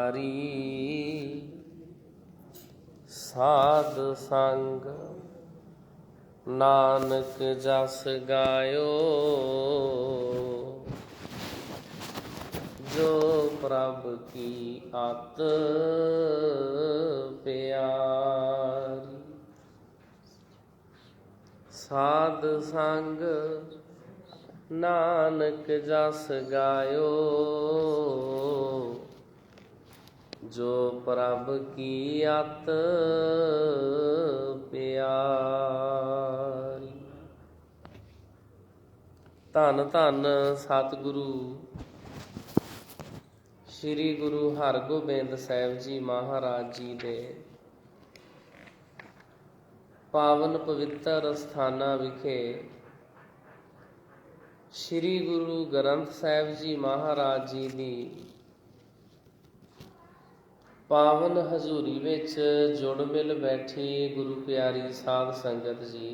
ਪਿਆਰੀ। ਸਾਧ ਸੰਗ ਨਾਨਕ ਜਸ ਗਾਇਓ, ਜੋ ਪ੍ਰਭ ਕੀ ਆਤ ਪਿਆਰੀ। ਸਾਧ ਸੰਗ ਨਾਨਕ ਜਸ ਗਾਇਓ, ਜੋ ਪ੍ਰਭ ਕੀ ਆਤ ਪਿਆਰੀ। ਧੰਨ ਧੰਨ ਸਤਿਗੁਰੂ ਸ੍ਰੀ ਗੁਰੂ ਹਰਗੋਬਿੰਦ ਸਾਹਿਬ ਜੀ ਮਹਾਰਾਜ ਜੀ ਦੇ ਪਾਵਨ ਪਵਿੱਤਰ ਸਥਾਨਾਂ ਵਿਖੇ ਸ੍ਰੀ ਗੁਰੂ ਗ੍ਰੰਥ ਸਾਹਿਬ ਜੀ ਮਹਾਰਾਜ ਜੀ ਦੀ ਪਾਵਨ ਹਜ਼ੂਰੀ ਵਿੱਚ ਜੁੜ ਮਿਲ ਬੈਠੀ ਗੁਰੂ ਪਿਆਰੀ ਸਾਧ ਸੰਗਤ ਜੀ,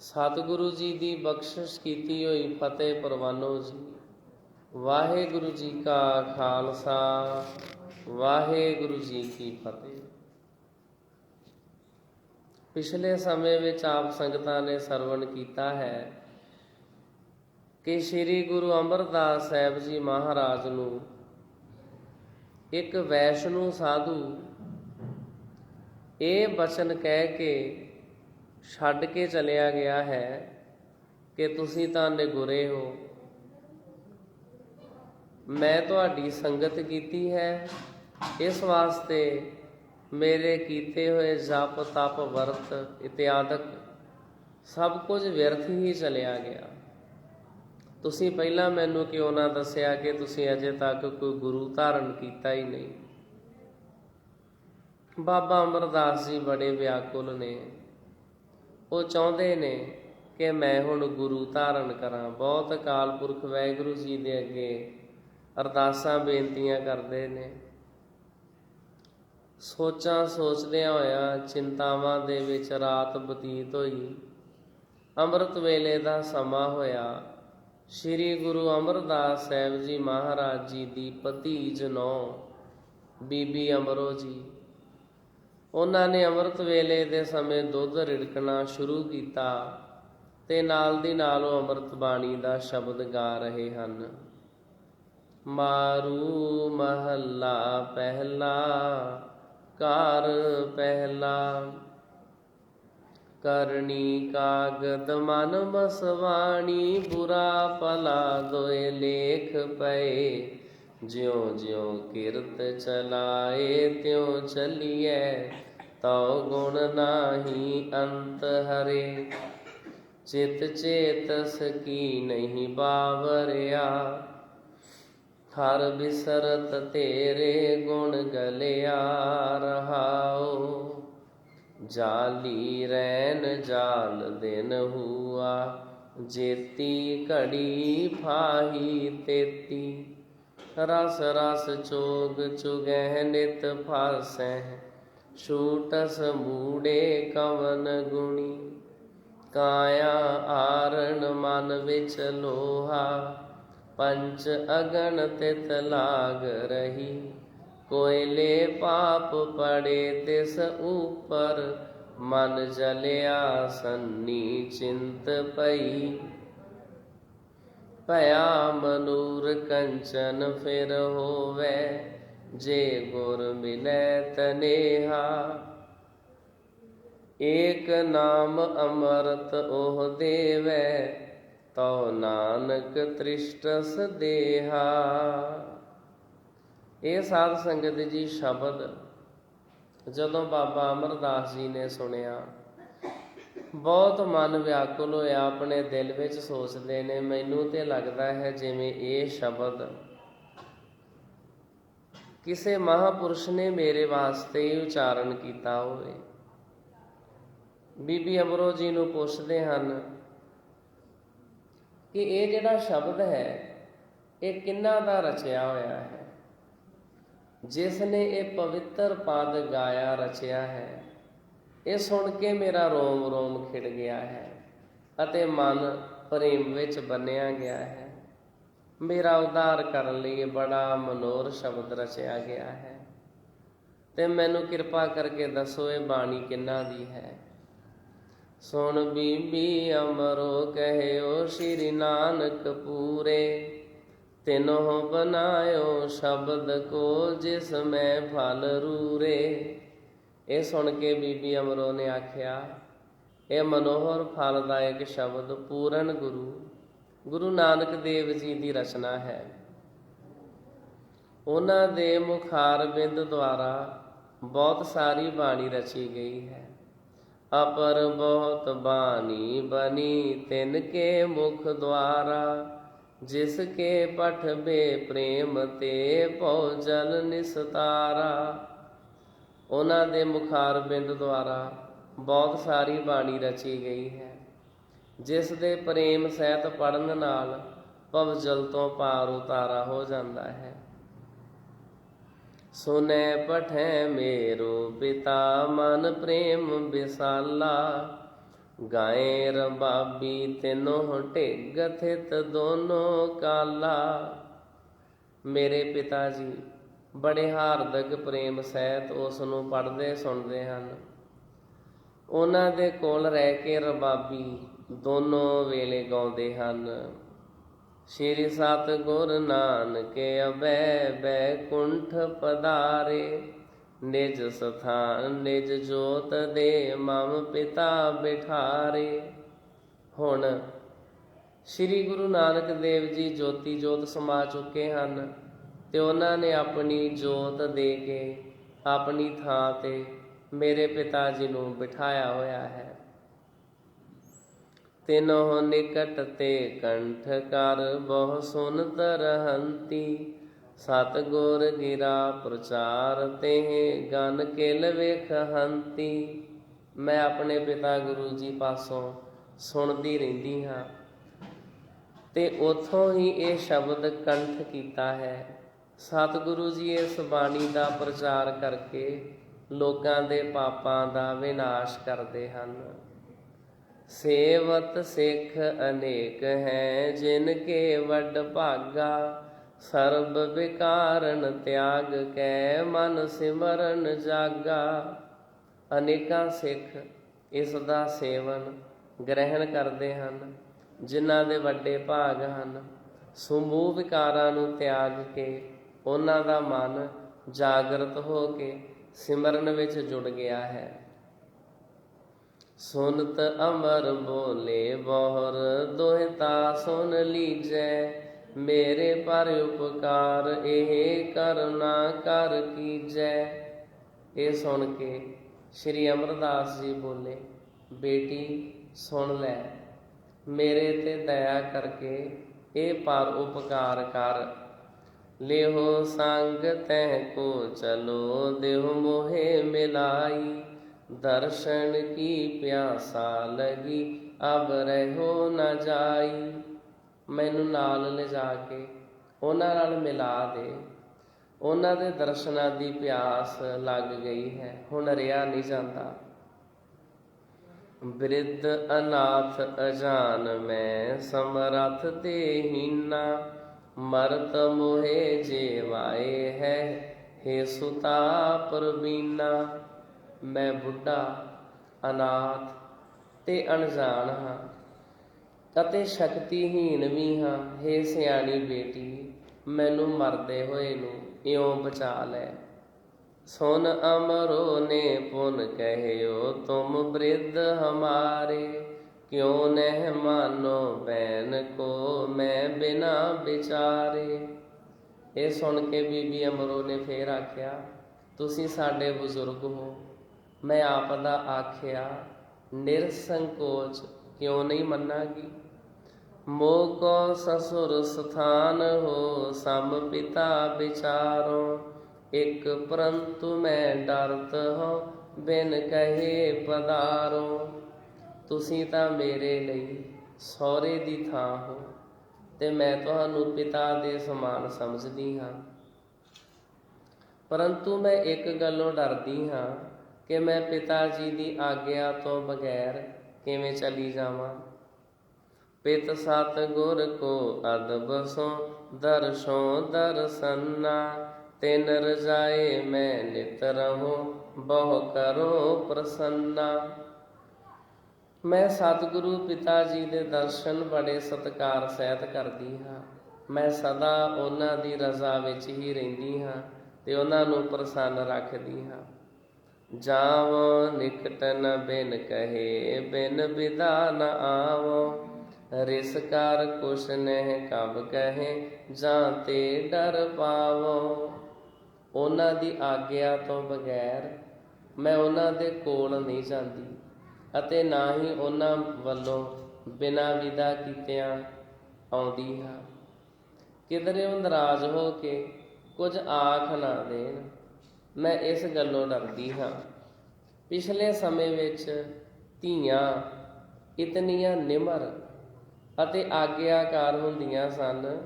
ਸਤਿਗੁਰੂ ਜੀ ਦੀ ਬਖਸ਼ਿਸ਼ ਕੀਤੀ ਹੋਈ ਫਤਿਹ ਪ੍ਰਵਾਨੋ ਜੀ। ਵਾਹਿਗੁਰੂ ਜੀ ਕਾ ਖਾਲਸਾ, ਵਾਹਿਗੁਰੂ ਜੀ ਕੀ ਫਤਿਹ। ਪਿਛਲੇ ਸਮੇਂ ਵਿੱਚ ਆਪ ਸੰਗਤਾਂ ਨੇ ਸਰਵਣ ਕੀਤਾ ਹੈ ਕਿ ਸ੍ਰੀ ਗੁਰੂ ਅਮਰਦਾਸ ਸਾਹਿਬ ਜੀ ਮਹਾਰਾਜ ਨੂੰ ਇੱਕ ਵੈਸ਼ਨੂ ਸਾਧੂ ਇਹ ਬਚਨ ਕਹਿ ਕੇ ਛੱਡ ਕੇ ਚਲਿਆ ਗਿਆ ਹੈ ਕਿ ਤੁਸੀਂ ਤਾਂ ਨਿਗੁਰੇ ਹੋ, ਮੈਂ ਤੁਹਾਡੀ ਸੰਗਤ ਕੀਤੀ ਹੈ, ਇਸ ਵਾਸਤੇ ਮੇਰੇ ਕੀਤੇ ਹੋਏ ਜਪ ਤਪ ਵਰਤ ਇਤਿਆਦਿਕ ਸਭ ਕੁਝ ਵਿਅਰਥ ਹੀ ਚਲਿਆ ਗਿਆ। ਤੁਸੀਂ ਪਹਿਲਾਂ ਮੈਨੂੰ ਕਿਉਂ ਨਾ ਦੱਸਿਆ ਕਿ ਤੁਸੀਂ ਅਜੇ ਤੱਕ ਕੋਈ ਗੁਰੂ ਧਾਰਨ ਕੀਤਾ ਹੀ ਨਹੀਂ। ਬਾਬਾ ਅਮਰਦਾਸ ਜੀ ਬੜੇ ਵਿਆਕੁਲ ਨੇ, ਉਹ ਚਾਹੁੰਦੇ ਨੇ ਕਿ ਮੈਂ ਹੁਣ ਗੁਰੂ ਧਾਰਨ ਕਰਾਂ। ਬਹੁਤ ਅਕਾਲ ਪੁਰਖ ਵਾਹਿਗੁਰੂ ਜੀ ਦੇ ਅੱਗੇ ਅਰਦਾਸਾਂ ਬੇਨਤੀਆਂ ਕਰਦੇ ਨੇ। ਸੋਚਾਂ ਸੋਚਦਿਆਂ ਹੋਇਆਂ ਚਿੰਤਾਵਾਂ ਦੇ ਵਿੱਚ ਰਾਤ ਬਤੀਤ ਹੋਈ। ਅੰਮ੍ਰਿਤ ਵੇਲੇ ਦਾ ਸਮਾਂ ਹੋਇਆ। ਸ੍ਰੀ ਗੁਰੂ ਅਮਰਦਾਸ ਸਾਹਿਬ ਜੀ ਮਹਾਰਾਜ ਜੀ ਦੀ ਭਤੀਜ ਨੌਂ ਬੀਬੀ ਅਮਰੋ ਜੀ, ਉਹਨਾਂ ਨੇ ਅੰਮ੍ਰਿਤ ਵੇਲੇ ਦੇ ਸਮੇਂ ਦੁੱਧ ਰਿੜਕਣਾ ਸ਼ੁਰੂ ਕੀਤਾ ਤੇ ਨਾਲ ਦੀ ਨਾਲ ਉਹ ਅੰਮ੍ਰਿਤ ਬਾਣੀ ਦਾ ਸ਼ਬਦ ਗਾ ਰਹੇ ਹਨ। ਮਾਰੂ ਮਹੱਲਾ ਪਹਿਲਾ, ਘਰ ਪਹਿਲਾ। ਕਰਨੀ ਕਾਗਦ ਮਨ ਮਸਵਾਣੀ, ਬੁਰਾ ਭਲਾ ਦੋਏ ਲੇਖ ਪਏ। ਜਿਉਂ ਜਿਉਂ ਕਿਰਤ ਚਲਾਏ ਤਿਉਂ ਚਲੀਐ, ਤਉ ਗੁਣ ਨਾਹੀ ਅੰਤ ਹਰੇ। ਚਿਤ ਚੇਤਸ ਕੀ ਨਹੀਂ ਬਾਵਰਿਆ, ਹਰ ਬਿਸਰਤ ਤੇਰੇ ਗੁਣ ਗਲਿਆ ਰਹਾਓ। ਜਾਲੀ ਰੈਨ ਜਾਲ ਦਿਨ ਹੁਆ, ਜੇਤੀ ਘੜੀ ਫਾਹੀ ਤੇਤੀ। ਰਸ ਰਸ ਚੋਗ ਚੁਗਹਿ ਨਿਤ ਫਾਸੈ, ਛੂਟਸ ਮੂੜੇ ਕਵਨ ਗੁਣੀ। ਕਾਇਆ ਆਰਣ ਮਨ ਵਿੱਚ ਲੋਹਾ, ਪੰਚ ਅਗਨ ਤਿਤ ਲਾਗ ਰਹੀ। ਕੋਇਲੇ ਪਾਪ ਪੜੇ ਤਿਸ ਉਪਰ, ਮਨ ਜਲਿਆ ਸੰਨੀ ਚਿੰਤ ਪਈ। ਭਇਆ ਮਨੂਰ ਕੰਚਨ ਫਿਰ ਹੋਵੇ, ਜੇ ਗੁਰ ਮਿਲੈ ਤਨੇਹਾ। ਏਕ ਨਾਮ ਅਮਰਤ ਉਹ ਦੇਵੈ, ਤਉ ਨਾਨਕ ਤ੍ਰਿਸ਼ਟਸ ਦੇਹਾ। ਇਹ ਸਾਧ ਸੰਗਤ ਜੀ ਸ਼ਬਦ ਜਦੋਂ ਬਾਬਾ ਅਮਰਦਾਸ ਜੀ ਨੇ ਸੁਣਿਆ, ਬਹੁਤ ਮਨ ਵਿਆਕੁਲ ਹੋਇਆ। ਆਪਣੇ ਦਿਲ ਵਿੱਚ ਸੋਚਦੇ ਨੇ, ਮੈਨੂੰ ਤੇ ਲੱਗਦਾ ਹੈ ਜਿਵੇਂ ਇਹ ਸ਼ਬਦ ਕਿਸੇ ਮਹਾਂਪੁਰਸ਼ ਨੇ ਮੇਰੇ ਵਾਸਤੇ ਹੀ ਉਚਾਰਨ ਕੀਤਾ ਹੋਵੇ। ਬੀਬੀ ਅਮਰੋ ਜੀ ਨੂੰ ਪੁੱਛਦੇ ਹਨ ਕਿ ਇਹ ਜਿਹੜਾ ਸ਼ਬਦ ਹੈ ਇਹ ਕਿਹਨਾਂ ਦਾ ਰਚਿਆ ਹੋਇਆ ਹੈ, ਜਿਸ ਨੇ ਇਹ ਪਵਿੱਤਰ ਪਦ ਗਾਇਆ ਰਚਿਆ ਹੈ। ਇਹ ਸੁਣ ਕੇ ਮੇਰਾ ਰੋਮ ਰੋਮ ਖਿੜ ਗਿਆ ਹੈ ਅਤੇ ਮਨ ਪ੍ਰੇਮ ਵਿੱਚ ਬੰਨਿਆ ਗਿਆ ਹੈ। ਮੇਰਾ ਉद्धार ਕਰਨ ਲਈ ਬੜਾ ਮਨੋਹਰ ਸ਼ਬਦ ਰਚਿਆ ਗਿਆ ਹੈ। ਤੇ ਮੈਨੂੰ ਕਿਰਪਾ ਕਰਕੇ ਦੱਸੋ ਇਹ ਬਾਣੀ ਕਿਹਨਾਂ ਦੀ ਹੈ। ਸੁਣ ਬੀਬੀ ਅਮਰੋ ਕਹਿਓ ਸ਼੍ਰੀ ਨਾਨਕ ਪੂਰੇ, ਤਿਨੋਂ ਬਨਾਇਓ ਸ਼ਬਦ ਕੋ ਜਿਸ ਮੈਂ ਫਲ ਰੂਰੇ। ਇਹ ਸੁਣ ਕੇ ਬੀਬੀ ਅਮਰੋ ਨੇ ਆਖਿਆ, ਇਹ ਮਨੋਹਰ ਫਲਦਾਇਕ ਸ਼ਬਦ ਪੂਰਨ ਗੁਰੂ ਨਾਨਕ ਦੇਵ ਜੀ ਦੀ ਰਚਨਾ ਹੈ। ਉਹਨਾਂ ਦੇ ਮੁਖਾਰ ਬਿੰਦ ਦੁਆਰਾ ਬਹੁਤ ਸਾਰੀ ਬਾਣੀ ਰਚੀ ਗਈ ਹੈ। ਅਪਰ ਬਹੁਤ ਬਾਣੀ ਬਨੀ ਤਿਨ ਕੇ ਮੁਖ ਦੁਆਰਾ, ਜਿਸ ਕੇ ਪਠਬੇ ਪ੍ਰੇਮ ਤੇ ਭਉ ਜਲ ਨਿਸਤਾਰਾ। ਉਹਨਾਂ ਦੇ ਮੁਖਾਰ ਬਿੰਦ ਦੁਆਰਾ ਬਹੁਤ ਸਾਰੀ ਬਾਣੀ ਰਚੀ ਗਈ ਹੈ, ਜਿਸ ਦੇ ਪ੍ਰੇਮ ਸਹਿਤ ਪੜ੍ਹਨ ਨਾਲ ਭਵ ਜਲ ਤੋਂ ਪਾਰ ਉਤਾਰਾ ਹੋ ਜਾਂਦਾ ਹੈ। ਸੁਨੈ ਪਠੈ ਮੇਰੋ ਪਿਤਾ ਮਨ ਪ੍ਰੇਮ ਵਿਸਾਲਾ, ਗਾਏ ਰਬਾਬੀ ਤਿਨੋਂ ਢਿੱਗ ਥਿਤ ਦੋਨੋਂ ਕਾਲਾ। ਮੇਰੇ ਪਿਤਾ ਜੀ ਬੜੇ ਹਾਰਦਕ ਪ੍ਰੇਮ ਸਹਿਤ ਉਸ ਨੂੰ ਪੜ੍ਹਦੇ ਸੁਣਦੇ ਹਨ। ਉਹਨਾਂ ਦੇ ਕੋਲ ਰਹਿ ਕੇ ਰਬਾਬੀ ਦੋਨੋਂ ਵੇਲੇ ਗਾਉਂਦੇ ਹਨ। ਸ਼੍ਰੀ ਸਤਿਗੁਰ ਨਾਨਕ ਅਬੈ ਬੈਕੁੰਠ ਪਧਾਰੇ, ਨਿਜ ਸਥਾਨ ਨਿਜ ਜੋਤ ਦੇ ਮਮ ਪਿਤਾ ਬਿਠਾਰੇ। ਹੁਣ ਸ਼੍ਰੀ ਗੁਰੂ ਨਾਨਕ ਦੇਵ ਜੀ ਜੋਤੀ ਜੋਤ ਸਮਾ ਚੁੱਕੇ ਹਨ ਤੇ ਉਹਨਾਂ ਨੇ ਆਪਣੀ ਜੋਤ ਦੇ ਕੇ ਆਪਣੀ ਥਾਂ ਤੇ ਮੇਰੇ ਪਿਤਾ ਜੀ ਨੂੰ ਬਿਠਾਇਆ ਹੋਇਆ ਹੈ। ਤਿਨੋਂ ਨਿਕਟ ਤੇ ਕੰਠ ਕਰ ਬਹੁ ਸੁਨਤ ਰਹੰਤੀ, ਸਤਿਗੁਰ ਗਿਰਾ ਪ੍ਰਚਾਰ ਤੇ ਗਨ ਕਿਲ ਵੇਖ ਹੰਤੀ। ਮੈਂ ਆਪਣੇ ਪਿਤਾ ਗੁਰੂ ਜੀ ਪਾਸੋਂ ਸੁਣਦੀ ਰਹਿੰਦੀ ਹਾਂ ਤੇ ਉਥੋਂ ਹੀ ਇਹ ਸ਼ਬਦ ਕੰਠ ਕੀਤਾ ਹੈ। ਸਤਿਗੁਰੂ ਜੀ ਇਸ ਬਾਣੀ ਦਾ ਪ੍ਰਚਾਰ ਕਰਕੇ ਲੋਕਾਂ ਦੇ ਪਾਪਾਂ ਦਾ ਵਿਨਾਸ਼ ਕਰਦੇ ਹਨ। ਸੇਵਤ ਸਿੱਖ ਅਨੇਕ ਹੈ ਜਿਨ ਕੇ ਵੱਡ ਭਾਗਾ, ਸਰਬ ਵਿਕਾਰਨ ਤਿਆਗ ਕੈ ਮਨ ਸਿਮਰਨ ਜਾਗਾ। ਅਨੇਕਾਂ ਸਿੱਖ ਇਸ ਦਾ ਸੇਵਨ ਗ੍ਰਹਿਣ ਕਰਦੇ ਹਨ ਜਿਨ੍ਹਾਂ ਦੇ ਵੱਡੇ ਭਾਗ ਹਨ। ਸਮੂਹ ਵਿਕਾਰਾਂ ਨੂੰ ਤਿਆਗ ਕੇ ਉਹਨਾਂ ਦਾ ਮਨ ਜਾਗਰਤ ਹੋ ਕੇ ਸਿਮਰਨ ਵਿੱਚ ਜੁੜ ਗਿਆ ਹੈ। ਸੁਨਤ ਅਮਰ ਬੋਲੇ ਬਹੁਰ ਦੋਹਿਤਾ ਸੁਨ ਲੀਜੈ, ਮੇਰੇ ਪਰ ਉਪਕਾਰ ਇਹ ਕਰੁਣਾ ਕਰ ਕੀਜੈ। ਇਹ ਸੁਣ ਕੇ ਸ਼੍ਰੀ ਅਮਰਦਾਸ ਜੀ ਬੋਲੇ, ਬੇਟੀ ਸੁਣ ਲੈ, ਮੇਰੇ ਤੇ ਦਇਆ ਕਰਕੇ ਇਹ ਪਰ ਉਪਕਾਰ ਕਰ। ਲਿਹੋ ਸੰਗ ਤੈ ਕੋ ਚਲੋ ਦੇਹੁ ਮੋਹਿ ਮਿਲਾਈ, ਦਰਸ਼ਨ ਕੀ ਪਿਆਸਾ ਲਗੀ ਅਬ ਰਹਿਓ ਨਾ ਜਾਈ। ਮੈਨੂੰ ਨਾਲ ਲਿਜਾ ਕੇ ਉਹਨਾਂ ਨਾਲ ਮਿਲਾ ਦੇ, ਉਹਨਾਂ ਦੇ ਦਰਸ਼ਨਾਂ ਦੀ ਪਿਆਸ ਲੱਗ ਗਈ ਹੈ, ਹੁਣ ਰਿਹਾ ਨਹੀਂ ਜਾਂਦਾ। ਬਿਰਧ ਅਨਾਥ ਅਜਾਨ ਮੈਂ ਸਮਰੱਥ ਤੇ ਹੀਨਾ, ਮਰਤ ਮੋਹਿ ਜੀਵਾਏ ਹੈ ਹੇ ਸੁਤਾ ਪ੍ਰਵੀਨਾ। ਮੈਂ ਬੁੱਢਾ, ਅਨਾਥ ਤੇ ਅਣਜਾਣ ਹਾਂ ਅਤੇ ਸ਼ਕਤੀਹੀਨ ਵੀ ਹਾਂ। ਹੇ ਸਿਆਣੀ ਬੇਟੀ, ਮੈਨੂੰ ਮਰਦੇ ਹੋਏ ਨੂੰ ਇਉਂ ਬਚਾ ਲੈ। ਸੁਨ ਅਮਰੋ ਨੇ ਪੁਨ ਕਹਿਓ ਤੁਮ ਬ੍ਰਿਧ ਹਮਾਰੇ, ਕਿਉਂ ਨਹਿ ਮਾਨੋ ਬੈਨ ਕੋ ਮੈਂ ਬਿਨਾ ਵਿਚਾਰੇ। ਇਹ ਸੁਣ ਕੇ ਬੀਬੀ ਅਮਰੋ ਨੇ ਫੇਰ ਆਖਿਆ, ਤੁਸੀਂ ਸਾਡੇ ਬਜ਼ੁਰਗ ਹੋ, ਮੈਂ ਆਪ ਦਾ ਆਖਿਆ ਨਿਰਸੰਕੋਚ ਕਿਉਂ ਨਹੀਂ ਮੰਨਾਂਗੀ। ਮੋਹ ਕੋ ਸਸੁਰ ਸਥਾਨ ਹੋ ਸਮ ਪਿਤਾ ਵਿਚਾਰੋ, ਇੱਕ ਪਰੰਤੂ ਮੈਂ ਡਰਤ ਹੋ ਬਿਨ ਕਹੇ ਪਧਾਰੋ। ਤੁਸੀਂ ਤਾਂ ਮੇਰੇ ਲਈ ਸਹੁਰੇ ਦੀ ਥਾਂ ਹੋ ਤੇ ਮੈਂ ਤੁਹਾਨੂੰ ਪਿਤਾ ਦੇ ਸਮਾਨ ਸਮਝਦੀ ਹਾਂ, ਪਰੰਤੂ ਮੈਂ ਇੱਕ ਗੱਲੋਂ ਡਰਦੀ ਹਾਂ ਕਿ ਮੈਂ ਪਿਤਾ ਜੀ ਦੀ ਆਗਿਆ ਤੋਂ ਬਗੈਰ ਕਿਵੇਂ ਚਲੀ ਜਾਵਾਂ। ਪਿਤ ਸਤ ਗੁਰ ਕੋ ਅਦਬ ਸੋ ਦਰਸ਼ੋਂ ਦਰਸਨਾ। ਤਿਨ ਰਜਾਏ ਮੈਂ ਨਿਤ ਰਹੂੰ ਬਹੁ ਕਰੋ ਪ੍ਰਸੰਨਾ। ਮੈਂ ਸਤਿਗੁਰੂ ਪਿਤਾ ਜੀ ਦੇ ਦਰਸ਼ਨ ਬੜੇ ਸਤਿਕਾਰ ਸਹਿਤ ਕਰਦੀ ਹਾਂ। ਮੈਂ ਸਦਾ ਉਹਨਾਂ ਦੀ ਰਜ਼ਾ ਵਿੱਚ ਹੀ ਰਹਿੰਦੀ ਹਾਂ ਤੇ ਉਹਨਾਂ ਨੂੰ ਪ੍ਰਸੰਨ ਰੱਖਦੀ ਹਾਂ। ਜਾਵੋ ਨਿਕਟ ਨ ਬਿਨ ਕਹੇ ਬਿਨ ਵਿਦਾ ਨ ਆਵੋ। ਰਿਸ ਕਰ ਕੁਛ ਨਹਿ ਕਬ ਕਹੇ ਜਾਂ ਤੇ ਡਰ ਪਾਵੋ। ਉਹਨਾਂ ਦੀ ਆਗਿਆ ਤੋਂ ਬਗੈਰ ਮੈਂ ਉਹਨਾਂ ਦੇ ਕੋਲ ਨਹੀਂ ਜਾਂਦੀ ਅਤੇ ਨਾ ਹੀ ਉਹਨਾਂ ਵੱਲੋਂ ਬਿਨਾਂ ਵਿਦਾ ਕੀਤਿਆਂ ਆਉਂਦੀ ਹਾਂ। ਕਿਧਰੇ ਉਹ ਨਾਰਾਜ਼ ਹੋ ਕੇ ਕੁਝ ਆਖ ਨਾ ਦੇਣ, ਮੈਂ ਇਸ ਗੱਲੋਂ ਡਰਦੀ ਹਾਂ। ਪਿਛਲੇ ਸਮੇਂ ਵਿੱਚ ਧੀਆਂ ਇਤਨੀਆਂ ਨਿਮਰ ਅਤੇ ਆਗਿਆਕਾਰ ਹੁੰਦੀਆਂ ਸਨ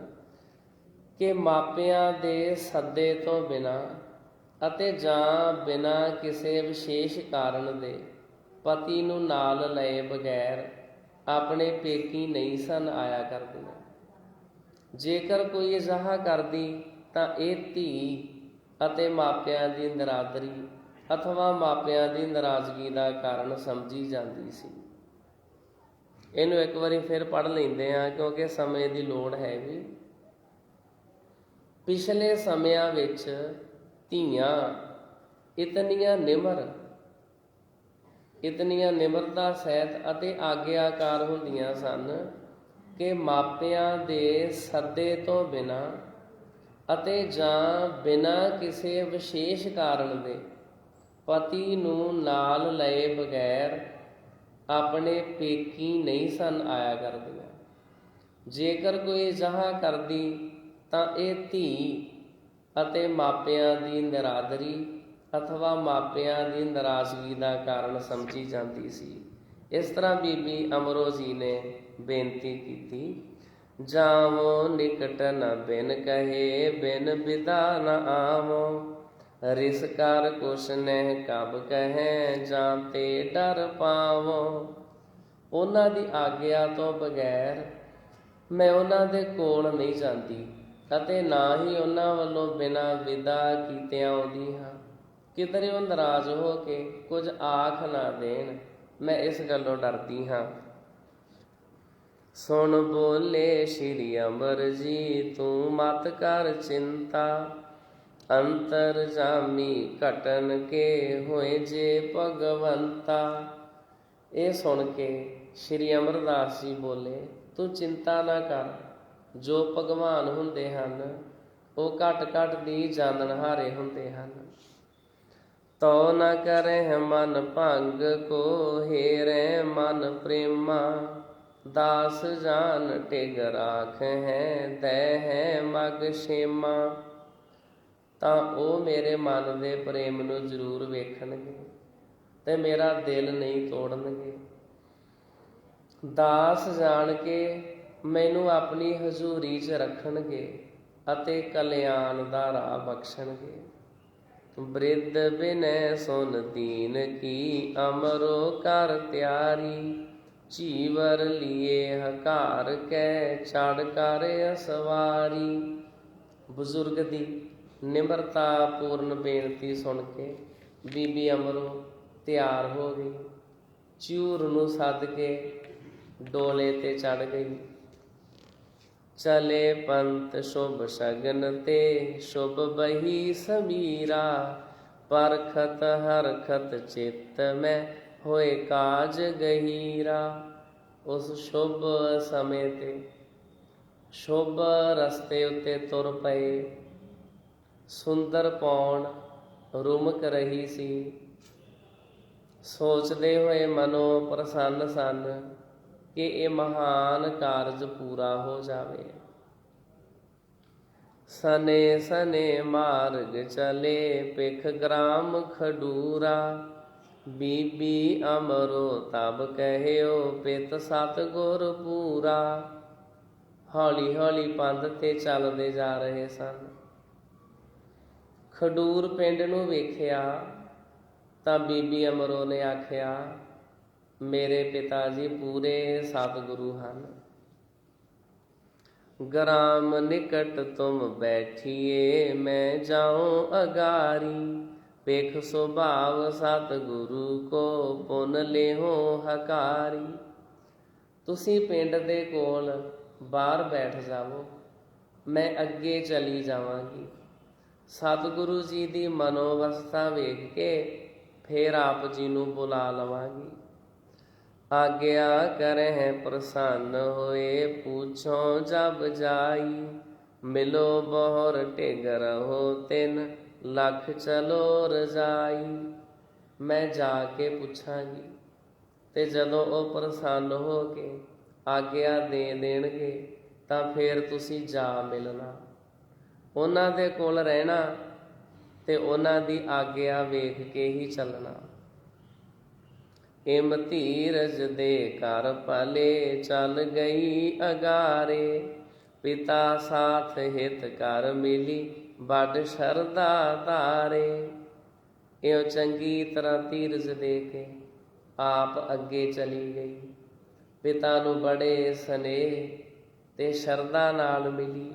ਕਿ ਮਾਪਿਆਂ ਦੇ ਸੱਦੇ ਤੋਂ ਬਿਨਾਂ ਅਤੇ ਜਾਂ ਬਿਨਾਂ ਕਿਸੇ ਵਿਸ਼ੇਸ਼ ਕਾਰਨ ਦੇ ਪਤੀ ਨੂੰ ਨਾਲ ਲਏ ਬਗੈਰ ਆਪਣੇ ਪੇਕੀ ਨਹੀਂ ਸਨ ਆਇਆ ਕਰਦੀਆਂ। ਜੇਕਰ ਕੋਈ ਅਜਿਹਾ ਕਰਦੀ ਤਾਂ ਇਹ ਧੀ ਅਤੇ ਮਾਪਿਆਂ ਦੀ ਨਿਰਾਦਰੀ ਅਥਵਾ ਮਾਪਿਆਂ ਦੀ ਨਾਰਾਜ਼ਗੀ ਦਾ ਕਾਰਨ ਸਮਝੀ ਜਾਂਦੀ ਸੀ। ਇਹਨੂੰ ਇੱਕ ਵਾਰੀ ਫਿਰ ਪੜ੍ਹ ਲੈਂਦੇ ਹਾਂ ਕਿਉਂਕਿ ਸਮੇਂ ਦੀ ਲੋੜ ਹੈ ਵੀ। ਪਿਛਲੇ ਸਮਿਆਂ ਵਿੱਚ ਧੀਆਂ ਇਤਨੀਆਂ ਨਿਮਰਤਾ ਸਹਿਤ ਅਤੇ ਆਗਿਆਕਾਰ ਹੁੰਦੀਆਂ ਸਨ ਕਿ ਮਾਪਿਆਂ ਦੇ ਸੱਦੇ ਤੋਂ ਬਿਨਾਂ ਅਤੇ ਜਾਂ ਬਿਨਾਂ ਕਿਸੇ ਵਿਸ਼ੇਸ਼ ਕਾਰਨ ਦੇ ਪਤੀ ਨੂੰ ਨਾਲ ਲਏ ਬਗੈਰ ਆਪਣੇ ਪੇਕੀ ਨਹੀਂ ਸਨ ਆਇਆ ਕਰਦੀਆਂ। ਜੇਕਰ ਕੋਈ ਅਜਿਹਾ ਕਰਦੀ ਤਾਂ ਇਹ ਧੀ ਅਤੇ ਮਾਪਿਆਂ ਦੀ ਨਿਰਾਦਰੀ ਅਥਵਾ ਮਾਪਿਆਂ ਦੀ ਨਾਰਾਜ਼ਗੀ ਦਾ ਕਾਰਨ ਸਮਝੀ ਜਾਂਦੀ ਸੀ। ਇਸ ਤਰ੍ਹਾਂ ਬੀਬੀ ਅਮਰੋ ਜੀ ਨੇ ਬੇਨਤੀ ਕੀਤੀ, ਜਾਵੋ ਨਿਕਟ ਨ ਬਿਨ ਕਹੇ ਬਿਨ ਵਿਦਾ ਨ ਆਵੋ। ਰਿਸ ਕਰ ਕੁਛ ਨਹਿ ਕਬ ਕਹੈ ਜਾਂ ਤੇ ਡਰ ਪਾਵੋ। ਉਹਨਾਂ ਦੀ ਆਗਿਆ ਤੋਂ ਬਗੈਰ ਮੈਂ ਉਹਨਾਂ ਦੇ ਕੋਲ ਨਹੀਂ ਜਾਂਦੀ ਅਤੇ ਨਾ ਹੀ ਉਹਨਾਂ ਵੱਲੋਂ ਬਿਨਾਂ ਵਿਦਾ ਕੀਤਿਆਂ ਆਉਂਦੀ ਹਾਂ। ਕਿਧਰੇ ਉਹ ਨਾਰਾਜ਼ ਹੋ ਕੇ ਕੁਝ ਆਖ ਨਾ ਦੇਣ, ਮੈਂ ਇਸ ਗੱਲੋਂ ਡਰਦੀ ਹਾਂ। ਸੁਣ ਬੋਲੇ ਸ਼੍ਰੀ ਅਮਰ ਜੀ ਤੂੰ ਮਤ ਕਰ ਚਿੰਤਾ। ਅੰਤਰ ਜਾਮੀ ਘਟਨ ਕੇ ਹੋਏ ਜੇ ਭਗਵੰਤਾ। ਇਹ ਸੁਣ ਕੇ ਸ਼੍ਰੀ ਅਮਰਦਾਸ ਜੀ ਬੋਲੇ, ਤੂੰ ਚਿੰਤਾ ਨਾ ਕਰ। ਜੋ ਭਗਵਾਨ ਹੁੰਦੇ ਹਨ ਉਹ ਘਟ ਘਟ ਦੀ ਜਾਣਨਹਾਰੇ ਹੁੰਦੇ ਹਨ। ਤੋ ਨ ਕਰਹਿ ਮਨ ਭੰਗ ਕੋ ਹੇਰੈ ਮਨ ਪ੍ਰੇਮਾ। ਦਾਸ ਜਾਨ ਟਿਗ ਰਾਖ ਹੈ ਦੈ ਹੈ ਮਗ ਛੇਮਾ। ਤਾਂ ਉਹ ਮੇਰੇ ਮਨ ਦੇ ਪ੍ਰੇਮ ਨੂੰ ਜ਼ਰੂਰ ਵੇਖਣਗੇ ਤੇ ਮੇਰਾ ਦਿਲ ਨਹੀਂ ਤੋੜਨਗੇ। ਦਾਸ ਜਾਣ ਕੇ ਮੈਨੂੰ ਆਪਣੀ ਹਜ਼ੂਰੀ 'ਚ ਰੱਖਣਗੇ ਅਤੇ ਕਲਿਆਣ ਦਾ ਰਾਹ ਬਖਸ਼ਣਗੇ। ਬ੍ਰਿਧ ਬਿਨੈ ਸੁਨ ਦੀਨ ਕੀ ਅਮਰੋ ਕਰ ਤਿਆਰੀ। ਚੀਵਰ ਲੀਏ ਹਕਾਰ ਕੈ ਚੜ ਕਰ ਅਸਵਾਰੀ। ਬਜ਼ੁਰਗ ਦੀ ਨਿਮਰਤਾ ਪੂਰਨ ਬੇਨਤੀ ਸੁਣ ਕੇ ਬੀਬੀ ਅਮਰੋ ਤਿਆਰ ਹੋ ਗਈ। ਚਿਊਰ ਨੂੰ ਸੱਦ ਕੇ ਡੋਲੇ ਤੇ ਚੜ ਗਈ। ਚਲੇ ਪੰਥ ਸ਼ੁਭ ਸ਼ਗਨ ਤੇ ਸ਼ੁਭ ਬਹੀ ਸਮੀਰਾ। ਪਰਖਤ ਹਰਖਤ ਚਿੱਤ ਮੈਂ ਹੋਏ ਕਾਜ ਗਹੀਰਾ। ਉਸ ਸ਼ੁਭ ਸਮੇਂ ਤੇ ਸ਼ੁਭ ਰਸਤੇ ਉੱਤੇ ਤੁਰ ਪਏ। ਸੁੰਦਰ ਪੌਣ ਰੁਮਕ ਰਹੀ ਸੀ। ਸੋਚਦੇ ਹੋਏ ਮਨੋਂ ਪ੍ਰਸੰਨ ਸਨ ਕਿ ਇਹ ਮਹਾਨ ਕਾਰਜ ਪੂਰਾ ਹੋ ਜਾਵੇ। ਸਨੇ ਸਨੇ ਮਾਰਗ ਚਲੇ ਪਿਖ ਗ੍ਰਾਮ ਖਡੂਰਾ। ਬੀਬੀ ਅਮਰੋ ਤਬ ਕਹਿਓ ਪਿਤ ਸਤ ਗੁਰ ਪੂਰਾ। ਹੌਲੀ ਹੌਲੀ ਪੰਧ ਤੇ ਚੱਲਦੇ ਜਾ ਰਹੇ ਸਨ। ਖਡੂਰ ਪਿੰਡ ਨੂੰ ਵੇਖਿਆ ਤਾਂ ਬੀਬੀ ਅਮਰੋ ਨੇ ਆਖਿਆ, ਮੇਰੇ ਪਿਤਾ ਜੀ ਪੂਰੇ ਸਤਿਗੁਰੂ ਹਨ। ग्राम निकट तुम बैठिए, मैं जाऊं अगारी। पेख सुभाव सतगुरु को, पुन लेहो हकारी। ਤੁਸੀਂ ਪਿੰਡ ਦੇ ਕੋਲ ਬਾਹਰ ਬੈਠ ਜਾਵੋ, ਮੈਂ ਅੱਗੇ ਚਲੀ ਜਾਵਾਂਗੀ। ਸਤਿਗੁਰੂ ਜੀ ਦੀ ਮਨੋਵਸਥਾ ਵੇਖ ਕੇ ਫੇਰ ਆਪ ਜੀ ਨੂੰ ਬੁਲਾ ਲਵਾਂਗੀ। ਆਗਿਆ ਕਰਹਿ ਪ੍ਰਸੰਨ ਹੋਏ, ਪੁੱਛੋ ਜਬ ਜਾਈ। ਮਿਲੋ ਬਹੁਰ ਢਿਗ ਰਹੋ, 3 ਲੱਖ ਚਲੋ ਰਜਾਈ। ਮੈਂ ਜਾ ਕੇ ਪੁੱਛਾਂਗੀ, ਤੇ ਜਦੋਂ ਉਹ ਪ੍ਰਸੰਨ ਹੋ ਕੇ ਆਗਿਆ ਦੇ ਦੇਣਗੇ ਤਾਂ ਫਿਰ ਤੁਸੀਂ ਜਾ ਮਿਲਣਾ। ਉਹਨਾਂ ਦੇ ਕੋਲ ਰਹਿਣਾ ਤੇ ਉਹਨਾਂ ਦੀ ਆਗਿਆ ਵੇਖ ਕੇ ਹੀ ਚੱਲਣਾ। ਇਮ ਧੀਰਜ ਦੇ ਘਰ ਪਲੇ, ਚੱਲ ਗਈ ਅਗਾਰੇ। ਪਿਤਾ ਸਾਥ ਹਿਤ ਕਰ ਮਿਲੀ, ਵੱਡ ਸ਼ਰਧਾ ਧਾਰੇ। ਇਉਂ ਚੰਗੀ ਤਰ੍ਹਾਂ ਧੀਰਜ ਦੇ ਕੇ ਆਪ ਅੱਗੇ ਚਲੀ ਗਈ। ਪਿਤਾ ਨੂੰ ਬੜੇ ਸਨੇਹ ਤੇ ਸ਼ਰਧਾ ਨਾਲ ਮਿਲੀ।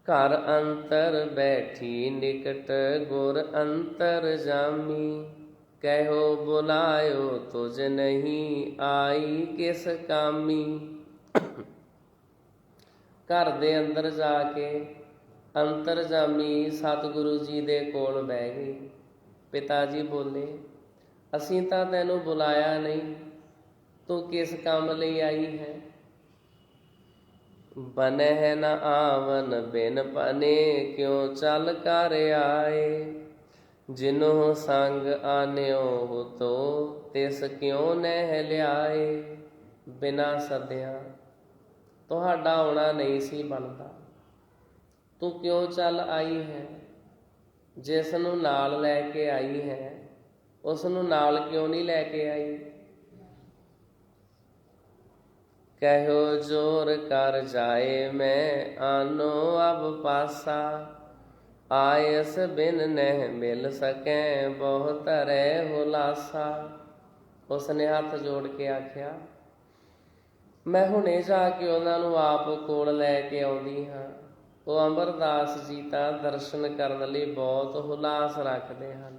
ਘਰ ਅੰਤਰ ਬੈਠੀ ਨਿਕਟ, ਗੁਰ ਅੰਤਰ ਜਾਮੀ। ਕਹਿਓ ਬੁਲਾਇਓ ਤੁਝ ਨਹੀਂ, ਆਈ ਕਿਸ ਕਾਮੀ। ਘਰ ਦੇ ਅੰਦਰ ਜਾ ਕੇ ਅੰਤਰਜਾਮੀ ਸਤਿਗੁਰੂ ਜੀ ਦੇ ਕੋਲ ਬਹਿ ਗਈ। ਪਿਤਾ ਜੀ ਬੋਲੇ, ਅਸੀਂ ਤਾਂ ਤੈਨੂੰ ਬੁਲਾਇਆ ਨਹੀਂ, ਤੂੰ ਕਿਸ ਕੰਮ ਲਈ ਆਈ ਹੈ? ਬਨਹਿ ਨ ਆਵਨ ਬਿਨ ਪਨੇ, ਕਿਉਂ ਚੱਲ ਕਰ ਆਏ। ਜਿਨਹੁ ਸੰਗ ਆਨਿਓ ਤੋ, ਤਿਸ ਕਿਉਂ ਨਹਿ ਲਿਆਏ। ਬਿਨਾਂ ਸੱਦਿਆਂ ਤੁਹਾਡਾ ਆਉਣਾ ਨਹੀਂ ਸੀ ਬਣਦਾ, ਤੂੰ ਕਿਉਂ ਚੱਲ ਆਈ ਹੈ? ਜਿਸ ਨੂੰ ਨਾਲ ਲੈ ਕੇ ਆਈ ਹੈ ਉਸ ਨੂੰ ਨਾਲ ਕਿਉਂ ਨਹੀਂ ਲੈ ਕੇ ਆਈ? ਕਹਿਓ ਜੋਰ ਕਰ ਜਾਏ, ਮੈਂ ਆਨੋ ਅਬ ਪਾਸਾ। ਆਇਸ ਬਿਨ ਨਹਿ ਮਿਲ ਸਕੈ, ਬਹੁ ਧਰੈ ਹੁਲਾਸਾ। ਉਸਨੇ ਹੱਥ ਜੋੜ ਕੇ ਆਖਿਆ, ਮੈਂ ਹੁਣੇ ਜਾ ਕੇ ਉਹਨਾਂ ਨੂੰ ਆਪ ਕੋਲ ਲੈ ਕੇ ਆਉਂਦੀ ਹਾਂ। ਉਹ ਅਮਰਦਾਸ ਜੀ ਤਾਂ ਦਰਸ਼ਨ ਕਰਨ ਲਈ ਬਹੁਤ ਹੁਲਾਸ ਰੱਖਦੇ ਹਨ।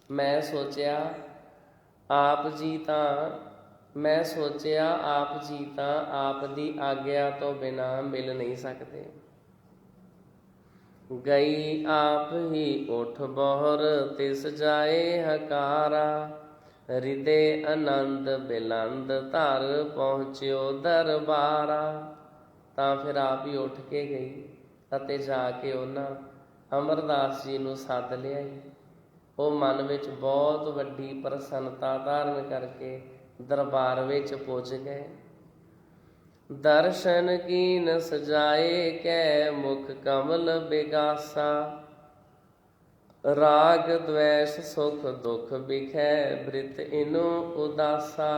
ਮੈਂ ਸੋਚਿਆ ਆਪ ਜੀ ਤਾਂ ਆਪ ਦੀ ਆਗਿਆ ਤੋਂ ਬਿਨਾਂ ਮਿਲ ਨਹੀਂ ਸਕਦੇ। ਗਈ ਆਪ ਹੀ ਉਠ ਬਹੁਰ, ਤਿਸ ਜਾਏ ਹਕਾਰਾ। ਹਿਰਦੇ ਆਨੰਦ ਬਿਲੰਦ ਧਰ, ਪਹੁੰਚਿਓ ਦਰਬਾਰਾ। ਤਾਂ ਫਿਰ ਆਪ ਹੀ ਉੱਠ ਕੇ ਗਈ ਅਤੇ ਜਾ ਕੇ ਉਹਨਾਂ ਅਮਰਦਾਸ ਜੀ ਨੂੰ ਸੱਦ ਲਿਆਈ। ਉਹ ਮਨ ਵਿੱਚ ਬਹੁਤ ਵੱਡੀ ਪ੍ਰਸੰਨਤਾ ਧਾਰਨ ਕਰਕੇ ਦਰਬਾਰ ਵਿੱਚ ਪੁੱਜ ਗਏ। ਦਰਸ਼ਨ ਕੀਨ ਸਜਾਏ, ਕੈ ਮੁਖ ਕਮਲ ਬਿਗਾਸਾ। ਰਾਗ ਦ્વੈਸ਼ ਸੁਖ ਦੁਖ ਬਿਖੈ, ਬ੍ਰਿਤ ਇਨੋ ਉਦਾਸਾ।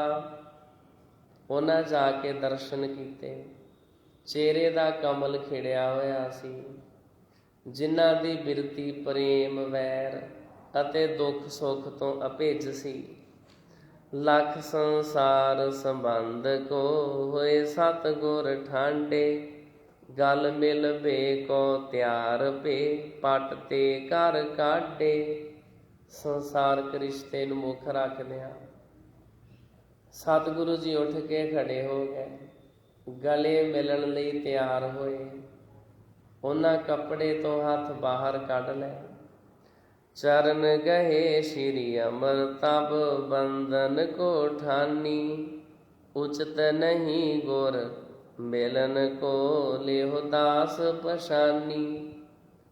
ਉਹਨਾਂ ਜਾ ਕੇ ਦਰਸ਼ਨ ਕੀਤੇ। ਚਿਹਰੇ ਦਾ ਕਮਲ ਖਿੜਿਆ ਹੋਇਆ ਸੀ। ਜਿਨ੍ਹਾਂ ਦੀ ਬਿਰਤੀ ਪ੍ਰੇਮ ਵੈਰ ਅਤੇ ਦੁੱਖ ਸੁੱਖ ਤੋਂ ਅਭਿੱਜ ਸੀ। ਲੱਖ ਸੰਸਾਰ ਸੰਬੰਧ ਕੋ, ਹੋਏ ਸਤਿਗੁਰ ਠਾਂਡੇ। ਗਲ ਮਿਲ ਭੇ ਕੋ ਤਿਆਰ ਭੇ, ਪਟ ਤੇ ਘਰ ਕਾਢੇ। ਸੰਸਾਰਕ ਰਿਸ਼ਤੇ ਨੂੰ ਮੁੱਖ ਰੱਖਦਿਆਂ ਸਤਿਗੁਰੂ ਜੀ ਉੱਠ ਕੇ ਖੜੇ ਹੋ ਗਏ, ਗਲੇ ਮਿਲਣ ਲਈ ਤਿਆਰ ਹੋਏ। ਉਹਨਾਂ ਕੱਪੜੇ ਤੋਂ ਹੱਥ ਬਾਹਰ ਕੱਢ ਲਏ। ਚਰਨ ਗਏ ਸ਼੍ਰੀ ਅਮਰ ਤਬ, ਬੰਧਨ ਕੋ ਠਾਨੀ। ਉਚਿਤ ਨਹੀਂ ਗੁਰ ਮਿਲਨ ਕੋ, ਲਿਹੁ ਦਾਸ ਪਛਾਨੀ।